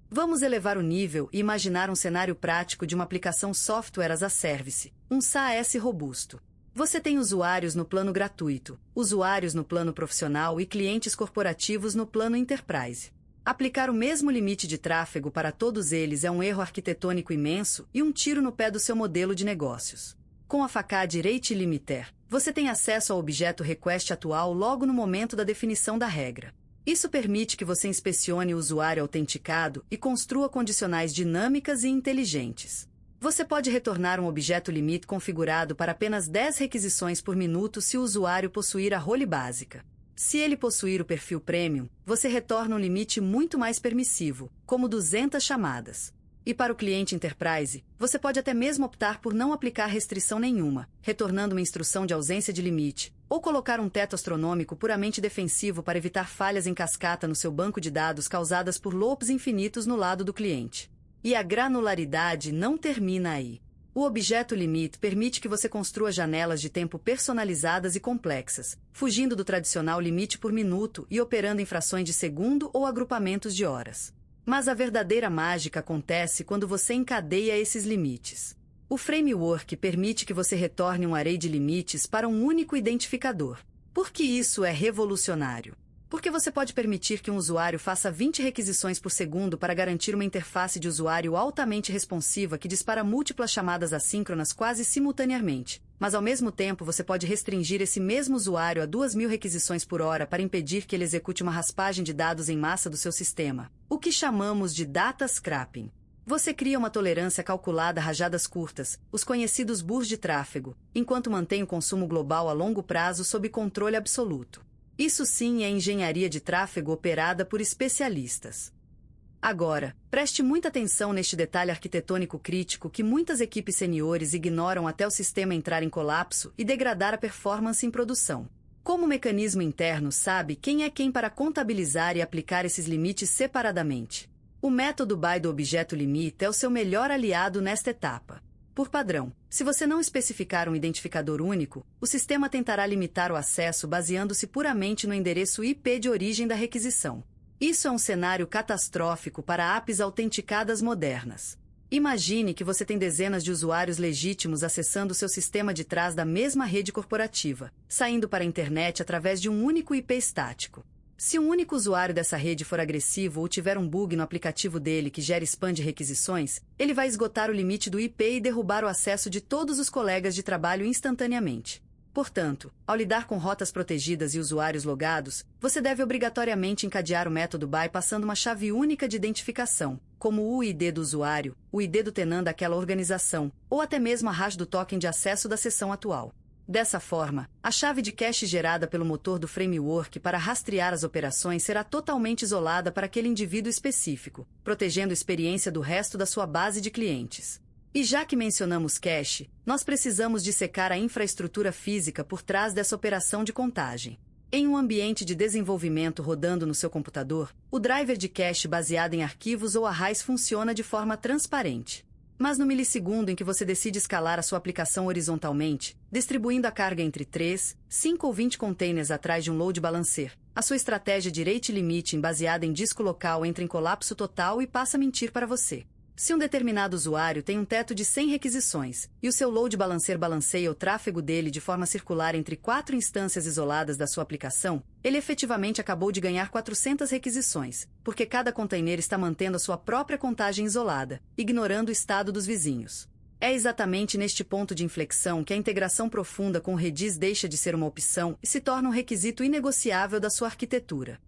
Vamos elevar o nível e imaginar um cenário prático de uma aplicação Software as a Service, um SaaS robusto. Você tem usuários no plano gratuito, usuários no plano profissional e clientes corporativos no plano Enterprise. Aplicar o mesmo limite de tráfego para todos eles é um erro arquitetônico imenso e um tiro no pé do seu modelo de negócios. Com a facade Rate Limiter, você tem acesso ao objeto request atual logo no momento da definição da regra. Isso permite que você inspecione o usuário autenticado e construa condicionais dinâmicas e inteligentes. Você pode retornar um objeto limite configurado para apenas 10 requisições por minuto se o usuário possuir a role básica. Se ele possuir o perfil Premium, você retorna um limite muito mais permissivo, como 200 chamadas. E para o cliente Enterprise, você pode até mesmo optar por não aplicar restrição nenhuma, retornando uma instrução de ausência de limite, ou colocar um teto astronômico puramente defensivo para evitar falhas em cascata no seu banco de dados causadas por loops infinitos no lado do cliente. E a granularidade não termina aí. O Objeto Limit permite que você construa janelas de tempo personalizadas e complexas, fugindo do tradicional limite por minuto e operando em frações de segundo ou agrupamentos de horas. Mas a verdadeira mágica acontece quando você encadeia esses limites. O framework permite que você retorne um array de limites para um único identificador. Por que isso é revolucionário? Porque você pode permitir que um usuário faça 20 requisições por segundo para garantir uma interface de usuário altamente responsiva que dispara múltiplas chamadas assíncronas quase simultaneamente. Mas ao mesmo tempo você pode restringir esse mesmo usuário a 2.000 requisições por hora para impedir que ele execute uma raspagem de dados em massa do seu sistema, o que chamamos de data scrapping. Você cria uma tolerância calculada a rajadas curtas, os conhecidos bursts de tráfego, enquanto mantém o consumo global a longo prazo sob controle absoluto. Isso sim é engenharia de tráfego operada por especialistas. Agora, preste muita atenção neste detalhe arquitetônico crítico que muitas equipes seniores ignoram até o sistema entrar em colapso e degradar a performance em produção. Como o mecanismo interno sabe quem é quem para contabilizar e aplicar esses limites separadamente? O método BY do objeto limite é o seu melhor aliado nesta etapa. Por padrão, se você não especificar um identificador único, o sistema tentará limitar o acesso baseando-se puramente no endereço IP de origem da requisição. Isso é um cenário catastrófico para apps autenticadas modernas. Imagine que você tem dezenas de usuários legítimos acessando seu sistema de trás da mesma rede corporativa, saindo para a internet através de um único IP estático. Se um único usuário dessa rede for agressivo ou tiver um bug no aplicativo dele que gera spam de requisições, ele vai esgotar o limite do IP e derrubar o acesso de todos os colegas de trabalho instantaneamente. Portanto, ao lidar com rotas protegidas e usuários logados, você deve obrigatoriamente encadear o método BY passando uma chave única de identificação, como o ID do usuário, o ID do tenant daquela organização, ou até mesmo a hash do token de acesso da sessão atual. Dessa forma, a chave de cache gerada pelo motor do framework para rastrear as operações será totalmente isolada para aquele indivíduo específico, protegendo a experiência do resto da sua base de clientes. E já que mencionamos cache, nós precisamos dissecar a infraestrutura física por trás dessa operação de contagem. Em um ambiente de desenvolvimento rodando no seu computador, o driver de cache baseado em arquivos ou arrays funciona de forma transparente. Mas no milissegundo em que você decide escalar a sua aplicação horizontalmente, distribuindo a carga entre 3, 5 ou 20 containers atrás de um load balancer, a sua estratégia de rate limiting baseada em disco local entra em colapso total e passa a mentir para você. Se um determinado usuário tem um teto de 100 requisições e o seu load balancer balanceia o tráfego dele de forma circular entre 4 instâncias isoladas da sua aplicação, ele efetivamente acabou de ganhar 400 requisições, porque cada container está mantendo a sua própria contagem isolada, ignorando o estado dos vizinhos. É exatamente neste ponto de inflexão que a integração profunda com o Redis deixa de ser uma opção e se torna um requisito inegociável da sua arquitetura.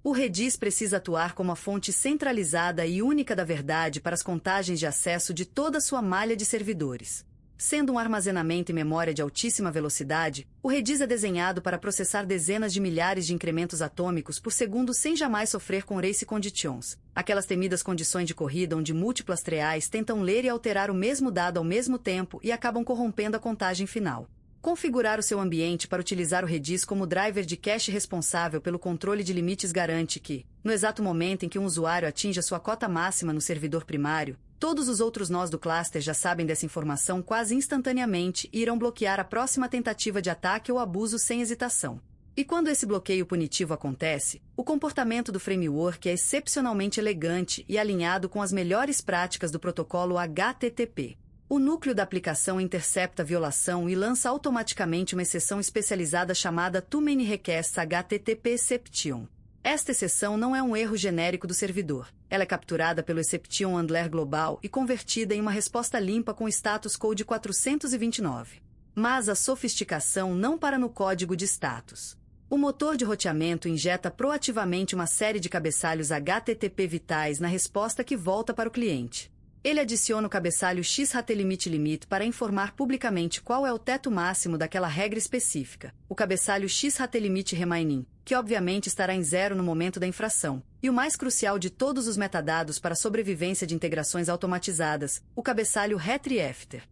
O Redis precisa atuar como a fonte centralizada e única da verdade para as contagens de acesso de toda a sua malha de servidores. Sendo um armazenamento e memória de altíssima velocidade, o Redis é desenhado para processar dezenas de milhares de incrementos atômicos por segundo sem jamais sofrer com race conditions, aquelas temidas condições de corrida onde múltiplas treais tentam ler e alterar o mesmo dado ao mesmo tempo e acabam corrompendo a contagem final. Configurar o seu ambiente para utilizar o Redis como driver de cache responsável pelo controle de limites garante que, no exato momento em que um usuário atinja sua cota máxima no servidor primário, todos os outros nós do cluster já sabem dessa informação quase instantaneamente e irão bloquear a próxima tentativa de ataque ou abuso sem hesitação. E quando esse bloqueio punitivo acontece, o comportamento do framework é excepcionalmente elegante e alinhado com as melhores práticas do protocolo HTTP. O núcleo da aplicação intercepta a violação e lança automaticamente uma exceção especializada chamada Too Many Requests HTTP Exception. Esta exceção não é um erro genérico do servidor. Ela é capturada pelo Exception Handler global e convertida em uma resposta limpa com status code 429. Mas a sofisticação não para no código de status. O motor de roteamento injeta proativamente uma série de cabeçalhos HTTP vitais na resposta que volta para o cliente. Ele adiciona o cabeçalho xHTLimit para informar publicamente qual é o teto máximo daquela regra específica, o cabeçalho xHTLimit remaining, que obviamente estará em 0 no momento da infração, E o mais crucial de todos os metadados para a sobrevivência de integrações automatizadas, o cabeçalho Retriefter.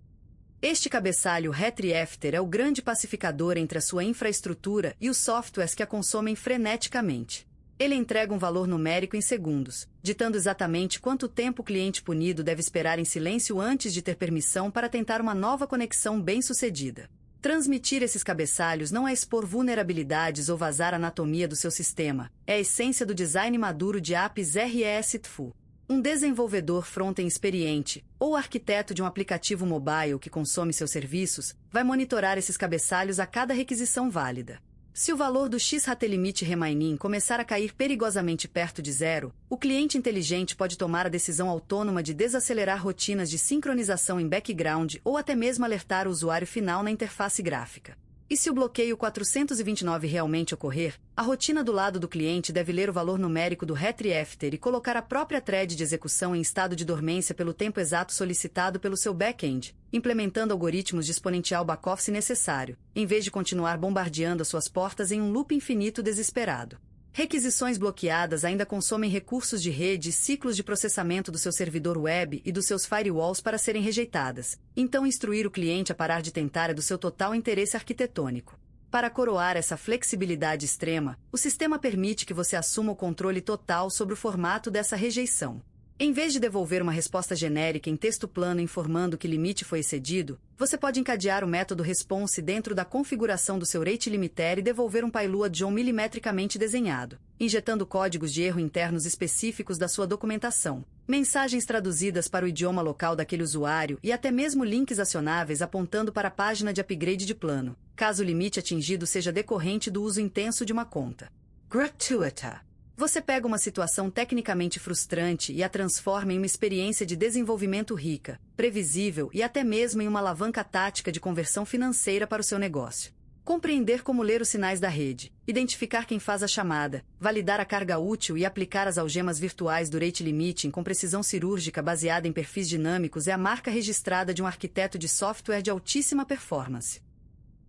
Este cabeçalho Retriefter é o grande pacificador entre a sua infraestrutura e os softwares que a consomem freneticamente. Ele entrega um valor numérico em segundos, ditando exatamente quanto tempo o cliente punido deve esperar em silêncio antes de ter permissão para tentar uma nova conexão bem-sucedida. Transmitir esses cabeçalhos não é expor vulnerabilidades ou vazar a anatomia do seu sistema, é a essência do design maduro de apps RESTful. Um desenvolvedor front-end experiente, ou arquiteto de um aplicativo mobile que consome seus serviços, vai monitorar esses cabeçalhos a cada requisição válida. Se o valor do X-Ratelimit Remaining começar a cair perigosamente perto de zero, o cliente inteligente pode tomar a decisão autônoma de desacelerar rotinas de sincronização em background ou até mesmo alertar o usuário final na interface gráfica. E se o bloqueio 429 realmente ocorrer, a rotina do lado do cliente deve ler o valor numérico do Retriefter e colocar a própria thread de execução em estado de dormência pelo tempo exato solicitado pelo seu back-end, implementando algoritmos de exponencial back-office se necessário, em vez de continuar bombardeando as suas portas em um loop infinito desesperado. Requisições bloqueadas ainda consomem recursos de rede e ciclos de processamento do seu servidor web e dos seus firewalls para serem rejeitadas. Então, instruir o cliente a parar de tentar é do seu total interesse arquitetônico. Para coroar essa flexibilidade extrema, o sistema permite que você assuma o controle total sobre o formato dessa rejeição. Em vez de devolver uma resposta genérica em texto plano informando que limite foi excedido, você pode encadear o método response dentro da configuração do seu rate limiter e devolver um payload John milimetricamente desenhado, injetando códigos de erro internos específicos da sua documentação, mensagens traduzidas para o idioma local daquele usuário e até mesmo links acionáveis apontando para a página de upgrade de plano, caso o limite atingido seja decorrente do uso intenso de uma conta. Gratuita. Você pega uma situação tecnicamente frustrante e a transforma em uma experiência de desenvolvimento rica, previsível e até mesmo em uma alavanca tática de conversão financeira para o seu negócio. Compreender como ler os sinais da rede, identificar quem faz a chamada, validar a carga útil e aplicar as algemas virtuais do rate limiting com precisão cirúrgica baseada em perfis dinâmicos é a marca registrada de um arquiteto de software de altíssima performance.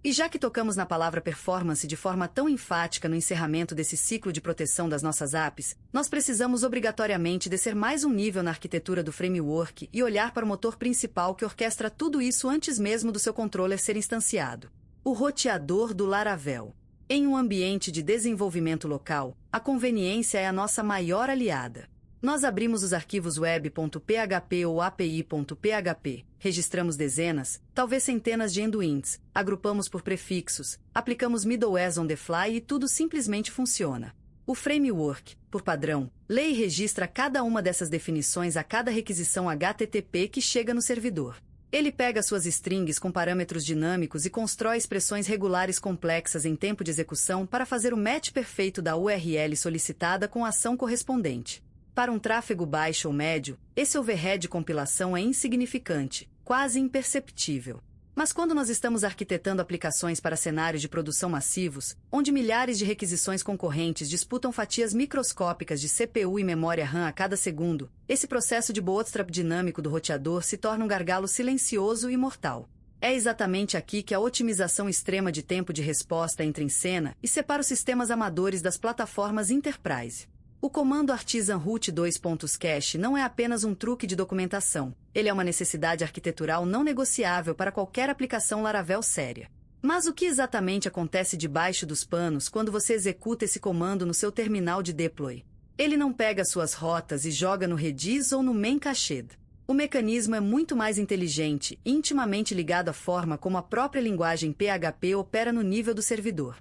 E já que tocamos na palavra performance de forma tão enfática no encerramento desse ciclo de proteção das nossas apps, nós precisamos obrigatoriamente descer mais um nível na arquitetura do framework e olhar para o motor principal que orquestra tudo isso antes mesmo do seu controller ser instanciado. O roteador do Laravel. Em um ambiente de desenvolvimento local, a conveniência é a nossa maior aliada. Nós abrimos os arquivos web.php ou api.php, registramos dezenas, talvez centenas de endpoints, agrupamos por prefixos, aplicamos middlewares on the fly e tudo simplesmente funciona. O framework, por padrão, lê e registra cada uma dessas definições a cada requisição HTTP que chega no servidor. Ele pega suas strings com parâmetros dinâmicos e constrói expressões regulares complexas em tempo de execução para fazer o match perfeito da URL solicitada com a ação correspondente. Para um tráfego baixo ou médio, esse overhead de compilação é insignificante, quase imperceptível. Mas quando nós estamos arquitetando aplicações para cenários de produção massivos, onde milhares de requisições concorrentes disputam fatias microscópicas de CPU e memória RAM a cada segundo, esse processo de bootstrap dinâmico do roteador se torna um gargalo silencioso e mortal. É exatamente aqui que a otimização extrema de tempo de resposta entra em cena e separa os sistemas amadores das plataformas enterprise. O comando artisan root 2.cache não é apenas um truque de documentação, ele é uma necessidade arquitetural não negociável para qualquer aplicação Laravel séria. Mas o que exatamente acontece debaixo dos panos quando você executa esse comando no seu terminal de deploy? Ele não pega suas rotas e joga no Redis ou no main cached. O mecanismo é muito mais inteligente, intimamente ligado à forma como a própria linguagem PHP opera no nível do servidor.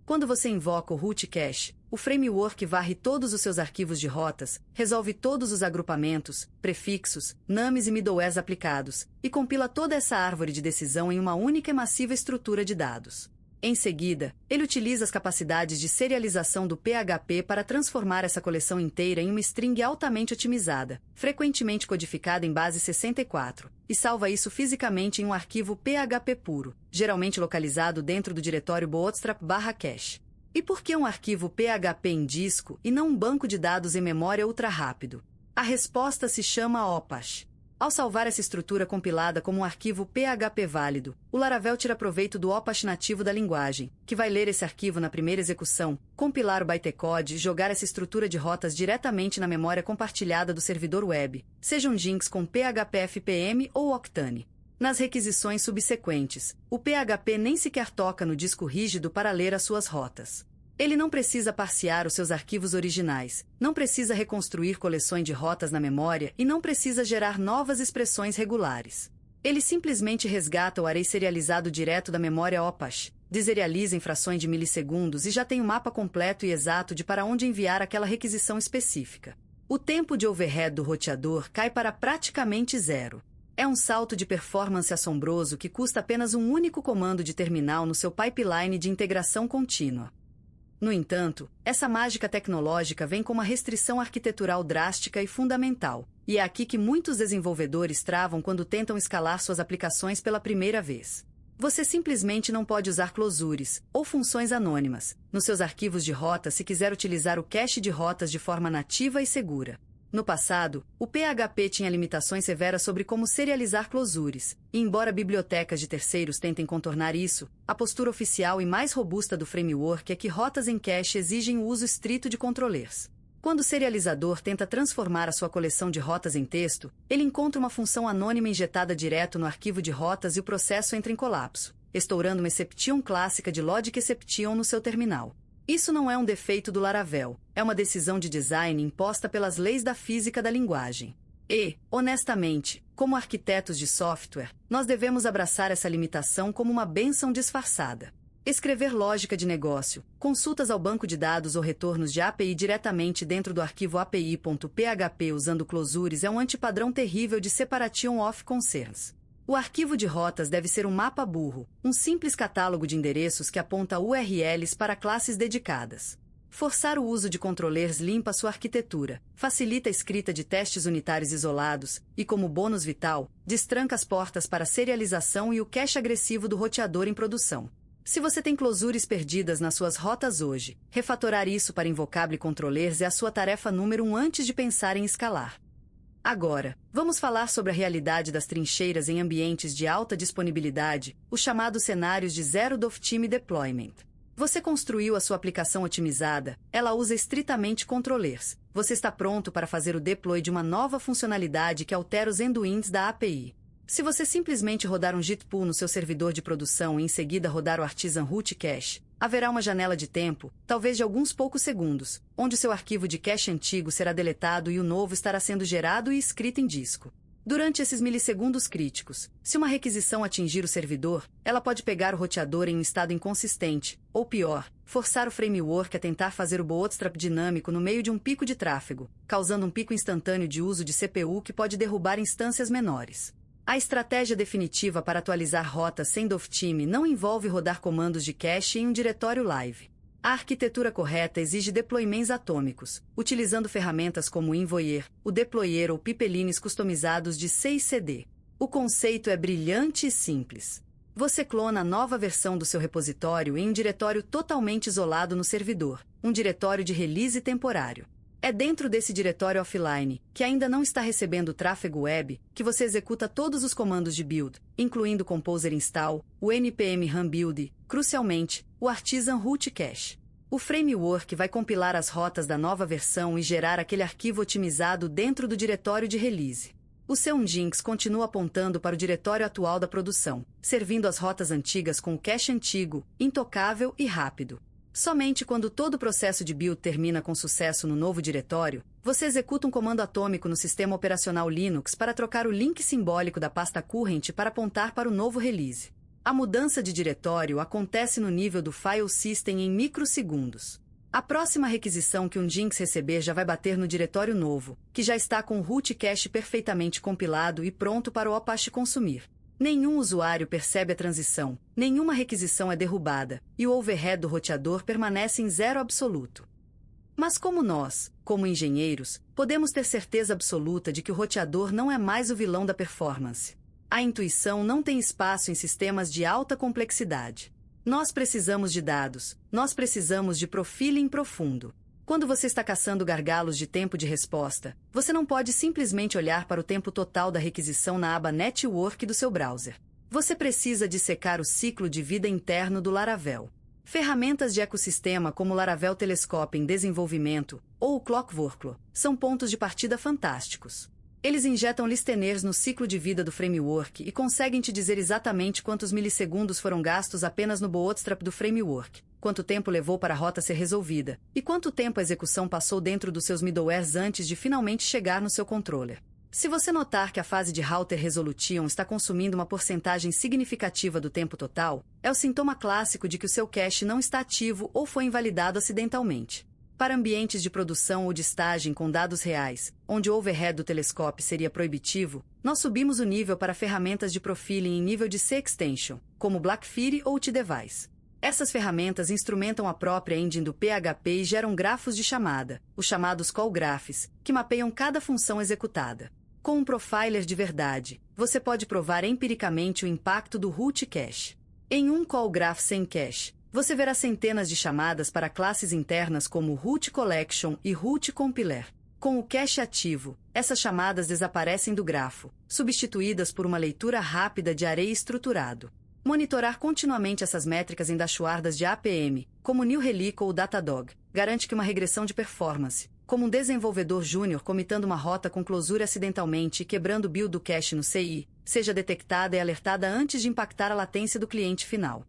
Quando você invoca o root cache, o framework varre todos os seus arquivos de rotas, resolve todos os agrupamentos, prefixos, names e middlewares aplicados, e compila toda essa árvore de decisão em uma única e massiva estrutura de dados. Em seguida, ele utiliza as capacidades de serialização do PHP para transformar essa coleção inteira em uma string altamente otimizada, frequentemente codificada em base 64, e salva isso fisicamente em um arquivo PHP puro, geralmente localizado dentro do diretório bootstrap/cache. E por que um arquivo PHP em disco e não um banco de dados em memória ultra rápido? A resposta se chama OPACH. Ao salvar essa estrutura compilada como um arquivo PHP válido, o Laravel tira proveito do Apache nativo da linguagem, que vai ler esse arquivo na primeira execução, compilar o bytecode e jogar essa estrutura de rotas diretamente na memória compartilhada do servidor web, seja um Jinx com PHP FPM ou Octane. Nas requisições subsequentes, o PHP nem sequer toca no disco rígido para ler as suas rotas. Ele não precisa parsear os seus arquivos originais, não precisa reconstruir coleções de rotas na memória e não precisa gerar novas expressões regulares. Ele simplesmente resgata o array serializado direto da memória Apache, deserializa em frações de milissegundos e já tem o mapa completo e exato de para onde enviar aquela requisição específica. O tempo de overhead do roteador cai para praticamente zero. É um salto de performance assombroso que custa apenas um único comando de terminal no seu pipeline de integração contínua. No entanto, essa mágica tecnológica vem com uma restrição arquitetural drástica e fundamental, e é aqui que muitos desenvolvedores travam quando tentam escalar suas aplicações pela primeira vez. Você simplesmente não pode usar closures, ou funções anônimas, nos seus arquivos de rota se quiser utilizar o cache de rotas de forma nativa e segura. No passado, o PHP tinha limitações severas sobre como serializar closures, e embora bibliotecas de terceiros tentem contornar isso, a postura oficial e mais robusta do framework é que rotas em cache exigem o uso estrito de controllers. Quando o serializador tenta transformar a sua coleção de rotas em texto, ele encontra uma função anônima injetada direto no arquivo de rotas e o processo entra em colapso, estourando uma exception clássica de logic exception no seu terminal. Isso não é um defeito do Laravel, é uma decisão de design imposta pelas leis da física da linguagem. E, honestamente, como arquitetos de software, nós devemos abraçar essa limitação como uma bênção disfarçada. Escrever lógica de negócio, consultas ao banco de dados ou retornos de API diretamente dentro do arquivo api.php usando closures é um antipadrão terrível de separation of concerns. O arquivo de rotas deve ser um mapa burro, um simples catálogo de endereços que aponta URLs para classes dedicadas. Forçar o uso de controllers limpa sua arquitetura, facilita a escrita de testes unitários isolados e, como bônus vital, destranca as portas para a serialização e o cache agressivo do roteador em produção. Se você tem closures perdidas nas suas rotas hoje, refatorar isso para invocable controllers é a sua tarefa número 1 antes de pensar em escalar. Agora, vamos falar sobre a realidade das trincheiras em ambientes de alta disponibilidade, os chamados cenários de Zero Downtime Deployment. Você construiu a sua aplicação otimizada, ela usa estritamente controllers. Você está pronto para fazer o deploy de uma nova funcionalidade que altera os endpoints da API. Se você simplesmente rodar um Git pull no seu servidor de produção e em seguida rodar o Artisan Root Cache, haverá uma janela de tempo, talvez de alguns poucos segundos, onde seu arquivo de cache antigo será deletado e o novo estará sendo gerado e escrito em disco. Durante esses milissegundos críticos, se uma requisição atingir o servidor, ela pode pegar o roteador em um estado inconsistente, ou pior, forçar o framework a tentar fazer o bootstrap dinâmico no meio de um pico de tráfego, causando um pico instantâneo de uso de CPU que pode derrubar instâncias menores. A estratégia definitiva para atualizar rotas sem downtime não envolve rodar comandos de cache em um diretório live. A arquitetura correta exige deployments atômicos, utilizando ferramentas como o Envoyer, o Deployer ou pipelines customizados de 6CD. O conceito é brilhante e simples. Você clona a nova versão do seu repositório em um diretório totalmente isolado no servidor, um diretório de release temporário. É dentro desse diretório offline, que ainda não está recebendo tráfego web, que você executa todos os comandos de build, incluindo o Composer Install, o npm run build, crucialmente, o Artisan Root Cache. O framework vai compilar as rotas da nova versão e gerar aquele arquivo otimizado dentro do diretório de release. O seu Nginx continua apontando para o diretório atual da produção, servindo as rotas antigas com o cache antigo, intocável e rápido. Somente quando todo o processo de build termina com sucesso no novo diretório, você executa um comando atômico no sistema operacional Linux para trocar o link simbólico da pasta current para apontar para o novo release. A mudança de diretório acontece no nível do file system em microsegundos. A próxima requisição que o Nginx receber já vai bater no diretório novo, que já está com o root cache perfeitamente compilado e pronto para o Apache consumir. Nenhum usuário percebe a transição, nenhuma requisição é derrubada, e o overhead do roteador permanece em zero absoluto. Mas como nós, como engenheiros, podemos ter certeza absoluta de que o roteador não é mais o vilão da performance? A intuição não tem espaço em sistemas de alta complexidade. Nós precisamos de dados, nós precisamos de profiling profundo. Quando você está caçando gargalos de tempo de resposta, você não pode simplesmente olhar para o tempo total da requisição na aba Network do seu browser. Você precisa dissecar o ciclo de vida interno do Laravel. Ferramentas de ecossistema como o Laravel Telescope em desenvolvimento ou o Clockwork são pontos de partida fantásticos. Eles injetam listeners no ciclo de vida do framework e conseguem te dizer exatamente quantos milissegundos foram gastos apenas no bootstrap do framework, quanto tempo levou para a rota ser resolvida, e quanto tempo a execução passou dentro dos seus middlewares antes de finalmente chegar no seu controller. Se você notar que a fase de router resolution está consumindo uma porcentagem significativa do tempo total, é o sintoma clássico de que o seu cache não está ativo ou foi invalidado acidentalmente. Para ambientes de produção ou de staging com dados reais, onde o overhead do telescope seria proibitivo, nós subimos o nível para ferramentas de profiling em nível de C-Extension, como Blackfire ou T-Device. Essas ferramentas instrumentam a própria engine do PHP e geram grafos de chamada, os chamados call graphs, que mapeiam cada função executada. Com um profiler de verdade, você pode provar empiricamente o impacto do root cache. Em um call graph sem cache, você verá centenas de chamadas para classes internas como root collection e root compiler. Com o cache ativo, essas chamadas desaparecem do grafo, substituídas por uma leitura rápida de array estruturado. Monitorar continuamente essas métricas em dashboards de APM, como New Relic ou Datadog, garante que uma regressão de performance, como um desenvolvedor júnior comitando uma rota com closure acidentalmente e quebrando o build do cache no CI, seja detectada e alertada antes de impactar a latência do cliente final.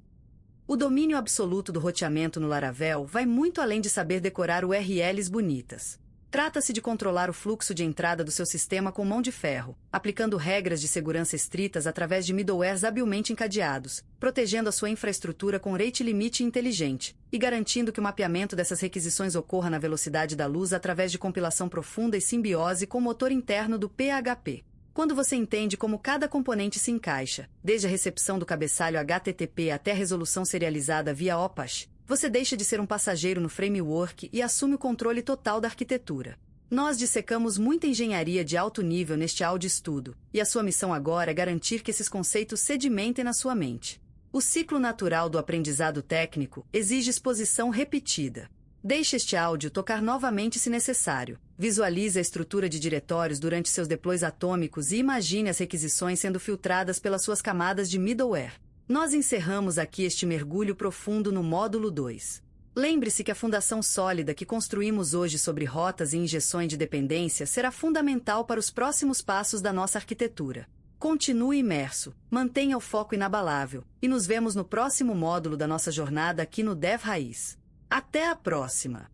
O domínio absoluto do roteamento no Laravel vai muito além de saber decorar URLs bonitas. Trata-se de controlar o fluxo de entrada do seu sistema com mão de ferro, aplicando regras de segurança estritas através de middlewares habilmente encadeados, protegendo a sua infraestrutura com rate limit inteligente, e garantindo que o mapeamento dessas requisições ocorra na velocidade da luz através de compilação profunda e simbiose com o motor interno do PHP. Quando você entende como cada componente se encaixa, desde a recepção do cabeçalho HTTP até a resolução serializada via OPASH, você deixa de ser um passageiro no framework e assume o controle total da arquitetura. Nós dissecamos muita engenharia de alto nível neste audioestudo, e a sua missão agora é garantir que esses conceitos sedimentem na sua mente. O ciclo natural do aprendizado técnico exige exposição repetida. Deixe este áudio tocar novamente se necessário. Visualize a estrutura de diretórios durante seus deploys atômicos e imagine as requisições sendo filtradas pelas suas camadas de middleware. Nós encerramos aqui este mergulho profundo no módulo 2. Lembre-se que a fundação sólida que construímos hoje sobre rotas e injeções de dependência será fundamental para os próximos passos da nossa arquitetura. Continue imerso, mantenha o foco inabalável, e nos vemos no próximo módulo da nossa jornada aqui no Dev Raiz. Até a próxima!